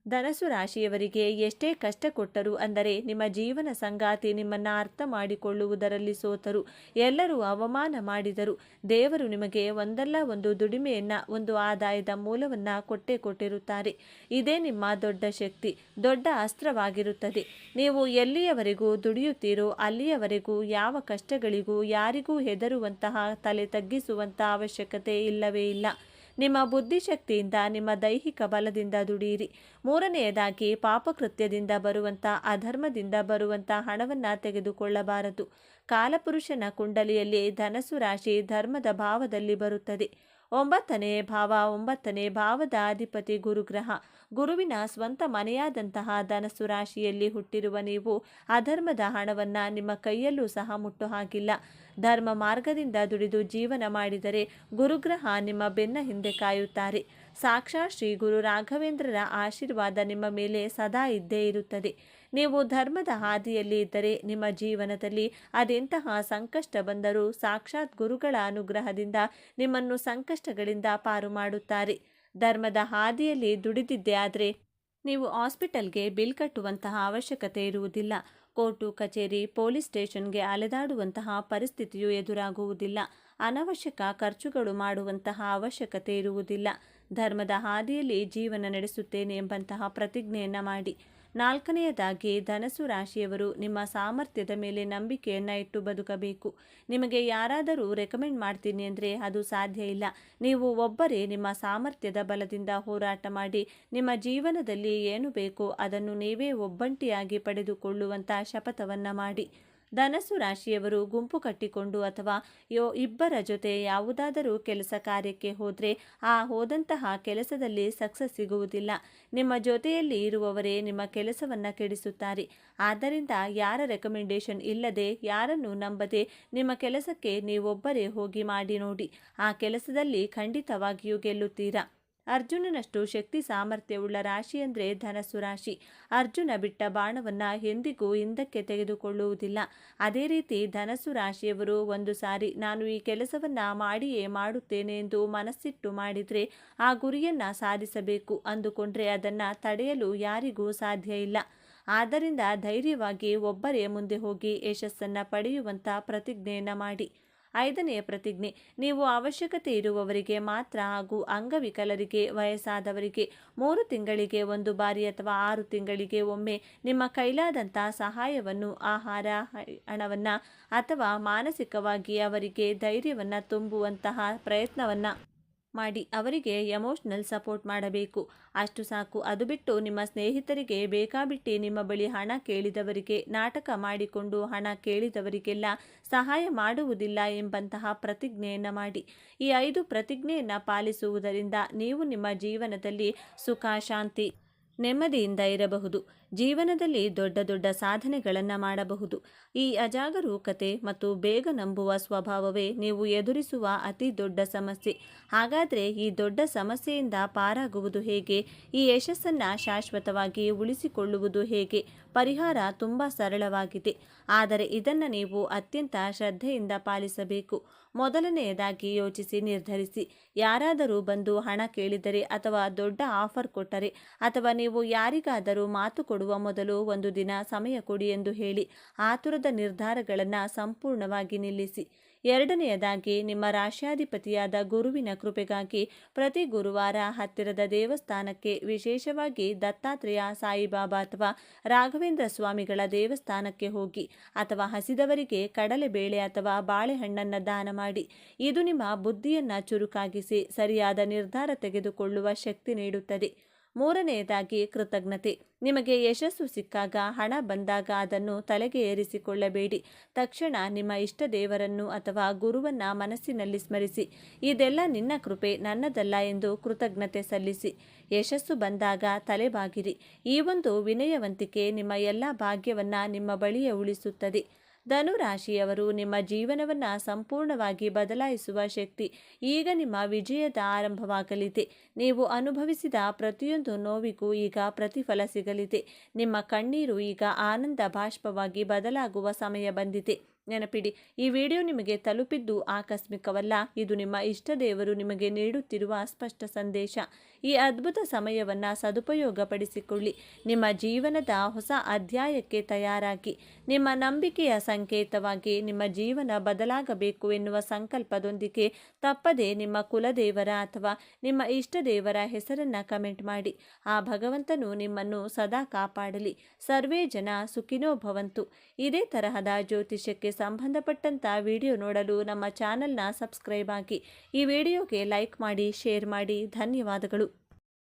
ಧನಸ್ಸು ರಾಶಿಯವರಿಗೆ ಎಷ್ಟೇ ಕಷ್ಟ ಕೊಟ್ಟರು ಅಂದರೆ ನಿಮ್ಮ ಜೀವನ ಸಂಗಾತಿ ನಿಮ್ಮನ್ನು ಅರ್ಥ ಮಾಡಿಕೊಳ್ಳುವುದರಲ್ಲಿ ಸೋತರು, ಎಲ್ಲರೂ ಅವಮಾನ ಮಾಡಿದರು, ದೇವರು ನಿಮಗೆ ಒಂದಲ್ಲ ಒಂದು ದುಡಿಮೆಯನ್ನು, ಒಂದು ಆದಾಯದ ಮೂಲವನ್ನು ಕೊಟ್ಟಿರುತ್ತಾರೆ. ಇದೇ ನಿಮ್ಮ ದೊಡ್ಡ ಶಕ್ತಿ, ದೊಡ್ಡ ಅಸ್ತ್ರವಾಗಿರುತ್ತದೆ. ನೀವು ಎಲ್ಲಿಯವರೆಗೂ ದುಡಿಯುತ್ತೀರೋ ಅಲ್ಲಿಯವರೆಗೂ ಯಾವ ಕಷ್ಟಗಳಿಗೂ ಯಾರಿಗೂ ಹೆದರುವಂತಹ, ತಲೆ ತಗ್ಗಿಸುವಂಥ ಅವಶ್ಯಕತೆ ಇಲ್ಲವೇ ಇಲ್ಲ. ನಿಮ್ಮ ಬುದ್ಧಿಶಕ್ತಿಯಿಂದ, ನಿಮ್ಮ ದೈಹಿಕ ಬಲದಿಂದ ದುಡಿಯಿರಿ. ಮೂರನೆಯದಾಗಿ, ಪಾಪಕೃತ್ಯದಿಂದ ಬರುವಂಥ, ಅಧರ್ಮದಿಂದ ಬರುವಂಥ ಹಣವನ್ನು ತೆಗೆದುಕೊಳ್ಳಬಾರದು. ಕಾಲಪುರುಷನ ಕುಂಡಲಿಯಲ್ಲಿ ಧನಸ್ಸು ರಾಶಿ ಧರ್ಮದ ಭಾವದಲ್ಲಿ ಬರುತ್ತದೆ. 9ನೇ ಭಾವದ ಅಧಿಪತಿ ಗುರುಗ್ರಹ. ಗುರುವಿನ ಸ್ವಂತ ಮನೆಯಾದಂತಹ ಧನಸ್ಸು ರಾಶಿಯಲ್ಲಿ ಹುಟ್ಟಿರುವ ನೀವು ಅಧರ್ಮದ ಹಣವನ್ನು ನಿಮ್ಮ ಕೈಯಲ್ಲೂ ಸಹ ಮುಟ್ಟು ಹಾಕಿಲ್ಲ. ಧರ್ಮ ಮಾರ್ಗದಿಂದ ದುಡಿದು ಜೀವನ ಮಾಡಿದರೆ ಗುರುಗ್ರಹ ನಿಮ್ಮ ಬೆನ್ನ ಹಿಂದೆ ಕಾಯುತ್ತಾರೆ. ಸಾಕ್ಷಾತ್ ಶ್ರೀ ಗುರು ರಾಘವೇಂದ್ರರ ಆಶೀರ್ವಾದ ನಿಮ್ಮ ಮೇಲೆ ಸದಾ ಇದ್ದೇ ಇರುತ್ತದೆ. ನೀವು ಧರ್ಮದ ಹಾದಿಯಲ್ಲಿ ಇದ್ದರೆ ನಿಮ್ಮ ಜೀವನದಲ್ಲಿ ಅದೆಂತಹ ಸಂಕಷ್ಟ ಬಂದರೂ ಸಾಕ್ಷಾತ್ ಗುರುಗಳ ಅನುಗ್ರಹದಿಂದ ನಿಮ್ಮನ್ನು ಸಂಕಷ್ಟಗಳಿಂದ ಪಾರು ಮಾಡುತ್ತಾರೆ. ಧರ್ಮದ ಹಾದಿಯಲ್ಲಿ ದುಡಿದಿದ್ದೇ ಆದರೆ ನೀವು ಹಾಸ್ಪಿಟಲ್ಗೆ ಬಿಲ್ ಕಟ್ಟುವಂತಹ ಅವಶ್ಯಕತೆ ಇರುವುದಿಲ್ಲ. ಕೋರ್ಟು ಕಚೇರಿ, ಪೊಲೀಸ್ ಸ್ಟೇಷನ್ಗೆ ಅಲೆದಾಡುವಂತಹ ಪರಿಸ್ಥಿತಿಯು ಎದುರಾಗುವುದಿಲ್ಲ. ಅನವಶ್ಯಕ ಖರ್ಚುಗಳು ಮಾಡುವಂತಹ ಅವಶ್ಯಕತೆ ಇರುವುದಿಲ್ಲ. ಧರ್ಮದ ಹಾದಿಯಲ್ಲಿ ಜೀವನ ನಡೆಸುತ್ತೇನೆ ಎಂಬಂತಹ ಪ್ರತಿಜ್ಞೆಯನ್ನು ಮಾಡಿ. 4ನೇಯದಾಗಿ, ಧನಸ್ಸು ರಾಶಿಯವರು ನಿಮ್ಮ ಸಾಮರ್ಥ್ಯದ ಮೇಲೆ ನಂಬಿಕೆಯನ್ನು ಇಟ್ಟು ಬದುಕಬೇಕು. ನಿಮಗೆ ಯಾರಾದರೂ ರೆಕಮೆಂಡ್ ಮಾಡ್ತೀನಿ ಅಂದರೆ ಅದು ಸಾಧ್ಯ ಇಲ್ಲ. ನೀವು ಒಬ್ಬರೇ ನಿಮ್ಮ ಸಾಮರ್ಥ್ಯದ ಬಲದಿಂದ ಹೋರಾಟ ಮಾಡಿ ನಿಮ್ಮ ಜೀವನದಲ್ಲಿ ಏನು ಬೇಕೋ ಅದನ್ನು ನೀವೇ ಒಬ್ಬಂಟಿಯಾಗಿ ಪಡೆದುಕೊಳ್ಳುವಂಥ ಶಪಥವನ್ನು ಮಾಡಿ. ಧನಸ್ಸು ರಾಶಿಯವರು ಗುಂಪು ಕಟ್ಟಿಕೊಂಡು ಅಥವಾ ಇಬ್ಬರ ಜೊತೆ ಯಾವುದಾದರೂ ಕೆಲಸ ಕಾರ್ಯಕ್ಕೆ ಹೋದರೆ ಹೋದಂತಹ ಕೆಲಸದಲ್ಲಿ ಸಕ್ಸಸ್ ಸಿಗುವುದಿಲ್ಲ. ನಿಮ್ಮ ಜೊತೆಯಲ್ಲಿ ಇರುವವರೇ ನಿಮ್ಮ ಕೆಲಸವನ್ನು ಕೆಡಿಸುತ್ತಾರೆ. ಆದ್ದರಿಂದ ಯಾರ ರೆಕಮೆಂಡೇಶನ್ ಇಲ್ಲದೆ, ಯಾರನ್ನು ನಂಬದೆ ನಿಮ್ಮ ಕೆಲಸಕ್ಕೆ ನೀವೊಬ್ಬರೇ ಹೋಗಿ ಮಾಡಿ ನೋಡಿ. ಆ ಕೆಲಸದಲ್ಲಿ ಖಂಡಿತವಾಗಿಯೂ ಗೆಲ್ಲುತ್ತೀರಾ. ಅರ್ಜುನನಷ್ಟು ಶಕ್ತಿ ಸಾಮರ್ಥ್ಯವುಳ್ಳ ರಾಶಿ ಅಂದರೆ ಧನಸ್ಸು ರಾಶಿ. ಅರ್ಜುನ ಬಿಟ್ಟ ಬಾಣವನ್ನು ಎಂದಿಗೂ ಹಿಂದಕ್ಕೆ ತೆಗೆದುಕೊಳ್ಳುವುದಿಲ್ಲ. ಅದೇ ರೀತಿ ಧನಸ್ಸು ರಾಶಿಯವರು ಒಂದು ಸಾರಿ ನಾನು ಈ ಕೆಲಸವನ್ನು ಮಾಡಿಯೇ ಮಾಡುತ್ತೇನೆ ಎಂದು ಮನಸ್ಸಿಟ್ಟು ಮಾಡಿದರೆ, ಆ ಗುರಿಯನ್ನು ಸಾಧಿಸಬೇಕು ಅಂದುಕೊಂಡ್ರೆ ಅದನ್ನು ತಡೆಯಲು ಯಾರಿಗೂ ಸಾಧ್ಯ ಇಲ್ಲ. ಆದ್ದರಿಂದ ಧೈರ್ಯವಾಗಿ ಒಬ್ಬರೇ ಮುಂದೆ ಹೋಗಿ ಯಶಸ್ಸನ್ನು ಪಡೆಯುವಂಥ ಪ್ರತಿಜ್ಞೆಯನ್ನು ಮಾಡಿ. ಐದನೆಯ ಪ್ರತಿಜ್ಞೆ, ನೀವು ಅವಶ್ಯಕತೆ ಇರುವವರಿಗೆ ಮಾತ್ರ ಹಾಗೂ ಅಂಗವಿಕಲರಿಗೆ, ವಯಸ್ಸಾದವರಿಗೆ 3 ತಿಂಗಳಿಗೆ ಒಂದು ಬಾರಿ ಅಥವಾ 6 ತಿಂಗಳಿಗೆ ಒಮ್ಮೆ ನಿಮ್ಮ ಕೈಲಾದಂಥ ಸಹಾಯವನ್ನು, ಆಹಾರ, ಹಣವನ್ನು ಅಥವಾ ಮಾನಸಿಕವಾಗಿ ಅವರಿಗೆ ಧೈರ್ಯವನ್ನು ತುಂಬುವಂತಹ ಪ್ರಯತ್ನವನ್ನು ಮಾಡಿ ಅವರಿಗೆ ಎಮೋಷ್ನಲ್ ಸಪೋರ್ಟ್ ಮಾಡಬೇಕು. ಅಷ್ಟು ಸಾಕು. ಅದು ಬಿಟ್ಟು ನಿಮ್ಮ ಸ್ನೇಹಿತರಿಗೆ ಬೇಕಾಬಿಟ್ಟಿ ನಿಮ್ಮ ಬಳಿ ಹಣ ಕೇಳಿದವರಿಗೆ, ನಾಟಕ ಮಾಡಿಕೊಂಡು ಹಣ ಕೇಳಿದವರಿಗೆಲ್ಲ ಸಹಾಯ ಮಾಡುವುದಿಲ್ಲ ಎಂಬಂತಹ ಪ್ರತಿಜ್ಞೆಯನ್ನು ಮಾಡಿ. ಈ 5 ಪ್ರತಿಜ್ಞೆಯನ್ನು ಪಾಲಿಸುವುದರಿಂದ ನೀವು ನಿಮ್ಮ ಜೀವನದಲ್ಲಿ ಸುಖ, ಶಾಂತಿ, ನೆಮ್ಮದಿಯಿಂದ ಇರಬಹುದು. ಜೀವನದಲ್ಲಿ ದೊಡ್ಡ ದೊಡ್ಡ ಸಾಧನೆಗಳನ್ನು ಮಾಡಬಹುದು. ಈ ಅಜಾಗರೂಕತೆ ಮತ್ತು ಬೇಗ ನಂಬುವ ಸ್ವಭಾವವೇ ನೀವು ಎದುರಿಸುವ ಅತಿ ದೊಡ್ಡ ಸಮಸ್ಯೆ. ಹಾಗಾದರೆ ಈ ದೊಡ್ಡ ಸಮಸ್ಯೆಯಿಂದ ಪಾರಾಗುವುದು ಹೇಗೆ? ಈ ಯಶಸ್ಸನ್ನು ಶಾಶ್ವತವಾಗಿ ಉಳಿಸಿಕೊಳ್ಳುವುದು ಹೇಗೆ? ಪರಿಹಾರ ತುಂಬ ಸರಳವಾಗಿದೆ, ಆದರೆ ಇದನ್ನು ನೀವು ಅತ್ಯಂತ ಶ್ರದ್ಧೆಯಿಂದ ಪಾಲಿಸಬೇಕು. ಮೊದಲನೆಯದಾಗಿ ಯೋಚಿಸಿ ನಿರ್ಧರಿಸಿ. ಯಾರಾದರೂ ಬಂದು ಹಣ ಕೇಳಿದರೆ ಅಥವಾ ದೊಡ್ಡ ಆಫರ್ ಕೊಟ್ಟರೆ ಅಥವಾ ನೀವು ಯಾರಿಗಾದರೂ ಮಾತು ಕೊಡುವ ಮೊದಲು ಒಂದು ದಿನ ಸಮಯ ಕೊಡಿ ಎಂದು ಹೇಳಿ. ಆತುರದ ನಿರ್ಧಾರಗಳನ್ನು ಸಂಪೂರ್ಣವಾಗಿ ನಿಲ್ಲಿಸಿ. ಎರಡನೆಯದಾಗಿ, ನಿಮ್ಮ ರಾಶ್ಯಾಧಿಪತಿಯಾದ ಗುರುವಿನ ಕೃಪೆಗಾಗಿ ಪ್ರತಿ ಗುರುವಾರ ಹತ್ತಿರದ ದೇವಸ್ಥಾನಕ್ಕೆ, ವಿಶೇಷವಾಗಿ ದತ್ತಾತ್ರೇಯ, ಸಾಯಿಬಾಬಾ ಅಥವಾ ರಾಘವೇಂದ್ರ ಸ್ವಾಮಿಗಳ ದೇವಸ್ಥಾನಕ್ಕೆ ಹೋಗಿ ಅಥವಾ ಹಸಿದವರಿಗೆ ಕಡಲೆಬೇಳೆ ಅಥವಾ ಬಾಳೆಹಣ್ಣನ್ನು ದಾನ ಮಾಡಿ. ಇದು ನಿಮ್ಮ ಬುದ್ಧಿಯನ್ನು ಚುರುಕಾಗಿಸಿ ಸರಿಯಾದ ನಿರ್ಧಾರ ತೆಗೆದುಕೊಳ್ಳುವ ಶಕ್ತಿ ನೀಡುತ್ತದೆ. ಮೂರನೆಯದಾಗಿ, ಕೃತಜ್ಞತೆ. ನಿಮಗೆ ಯಶಸ್ಸು ಸಿಕ್ಕಾಗ, ಹಣ ಬಂದಾಗ ಅದನ್ನು ತಲೆಗೆ ಏರಿಸಿಕೊಳ್ಳಬೇಡಿ. ತಕ್ಷಣ ನಿಮ್ಮ ಇಷ್ಟ ದೇವರನ್ನು ಅಥವಾ ಗುರುವನ್ನು ಮನಸ್ಸಿನಲ್ಲಿ ಸ್ಮರಿಸಿ. ಇದೆಲ್ಲ ನಿನ್ನ ಕೃಪೆ, ನನ್ನದಲ್ಲ ಎಂದು ಕೃತಜ್ಞತೆ ಸಲ್ಲಿಸಿ. ಯಶಸ್ಸು ಬಂದಾಗ ತಲೆಬಾಗಿರಿ. ಈ ಒಂದು ವಿನಯವಂತಿಕೆ ನಿಮ್ಮ ಎಲ್ಲ ಭಾಗ್ಯವನ್ನು ನಿಮ್ಮ ಬಳಿಯೇ ಉಳಿಸುತ್ತದೆ. ಧನುರಾಶಿಯವರು, ನಿಮ್ಮ ಜೀವನವನ್ನು ಸಂಪೂರ್ಣವಾಗಿ ಬದಲಾಯಿಸುವ ಶಕ್ತಿ ಈಗ ನಿಮ್ಮ ವಿಜಯದ ಆರಂಭವಾಗಲಿದೆ. ನೀವು ಅನುಭವಿಸಿದ ಪ್ರತಿಯೊಂದು ನೋವಿಗೂ ಈಗ ಪ್ರತಿಫಲ ಸಿಗಲಿದೆ. ನಿಮ್ಮ ಕಣ್ಣೀರು ಈಗ ಆನಂದ ಬಾಷ್ಪವಾಗಿ ಬದಲಾಗುವ ಸಮಯ ಬಂದಿದೆ. ನೆನಪಿಡಿ, ಈ ವಿಡಿಯೋ ನಿಮಗೆ ತಲುಪಿದ್ದು ಆಕಸ್ಮಿಕವಲ್ಲ. ಇದು ನಿಮ್ಮ ಇಷ್ಟ ದೇವರು ನಿಮಗೆ ನೀಡುತ್ತಿರುವ ಸ್ಪಷ್ಟ ಸಂದೇಶ. ಈ ಅದ್ಭುತ ಸಮಯವನ್ನು ಸದುಪಯೋಗಪಡಿಸಿಕೊಳ್ಳಿ. ನಿಮ್ಮ ಜೀವನದ ಹೊಸ ಅಧ್ಯಾಯಕ್ಕೆ ತಯಾರಾಗಿ. ನಿಮ್ಮ ನಂಬಿಕೆಯ ಸಂಕೇತವಾಗಿ ನಿಮ್ಮ ಜೀವನ ಬದಲಾಗಬೇಕು ಎನ್ನುವ ಸಂಕಲ್ಪದೊಂದಿಗೆ ತಪ್ಪದೆ ನಿಮ್ಮ ಕುಲದೇವರ ಅಥವಾ ನಿಮ್ಮ ಇಷ್ಟ ದೇವರ ಹೆಸರನ್ನು ಕಮೆಂಟ್ ಮಾಡಿ. ಆ ಭಗವಂತನು ನಿಮ್ಮನ್ನು ಸದಾ ಕಾಪಾಡಲಿ. ಸರ್ವೇ ಜನ ಸುಖಿನೋ ಭವಂತು. ಇದೇ ತರಹದ ಜ್ಯೋತಿಷ್ಯಕ್ಕೆ ಸಂಬಂಧಪಟ್ಟಂತ ವಿಡಿಯೋ ನೋಡಲು ನಮ್ಮ ಚಾನೆಲ್ನ ಸಬ್ಸ್ಕ್ರೈಬ್ ಆಗಿ. ಈ ವಿಡಿಯೋಗೆ ಲೈಕ್ ಮಾಡಿ, ಶೇರ್ ಮಾಡಿ. ಧನ್ಯವಾದಗಳು.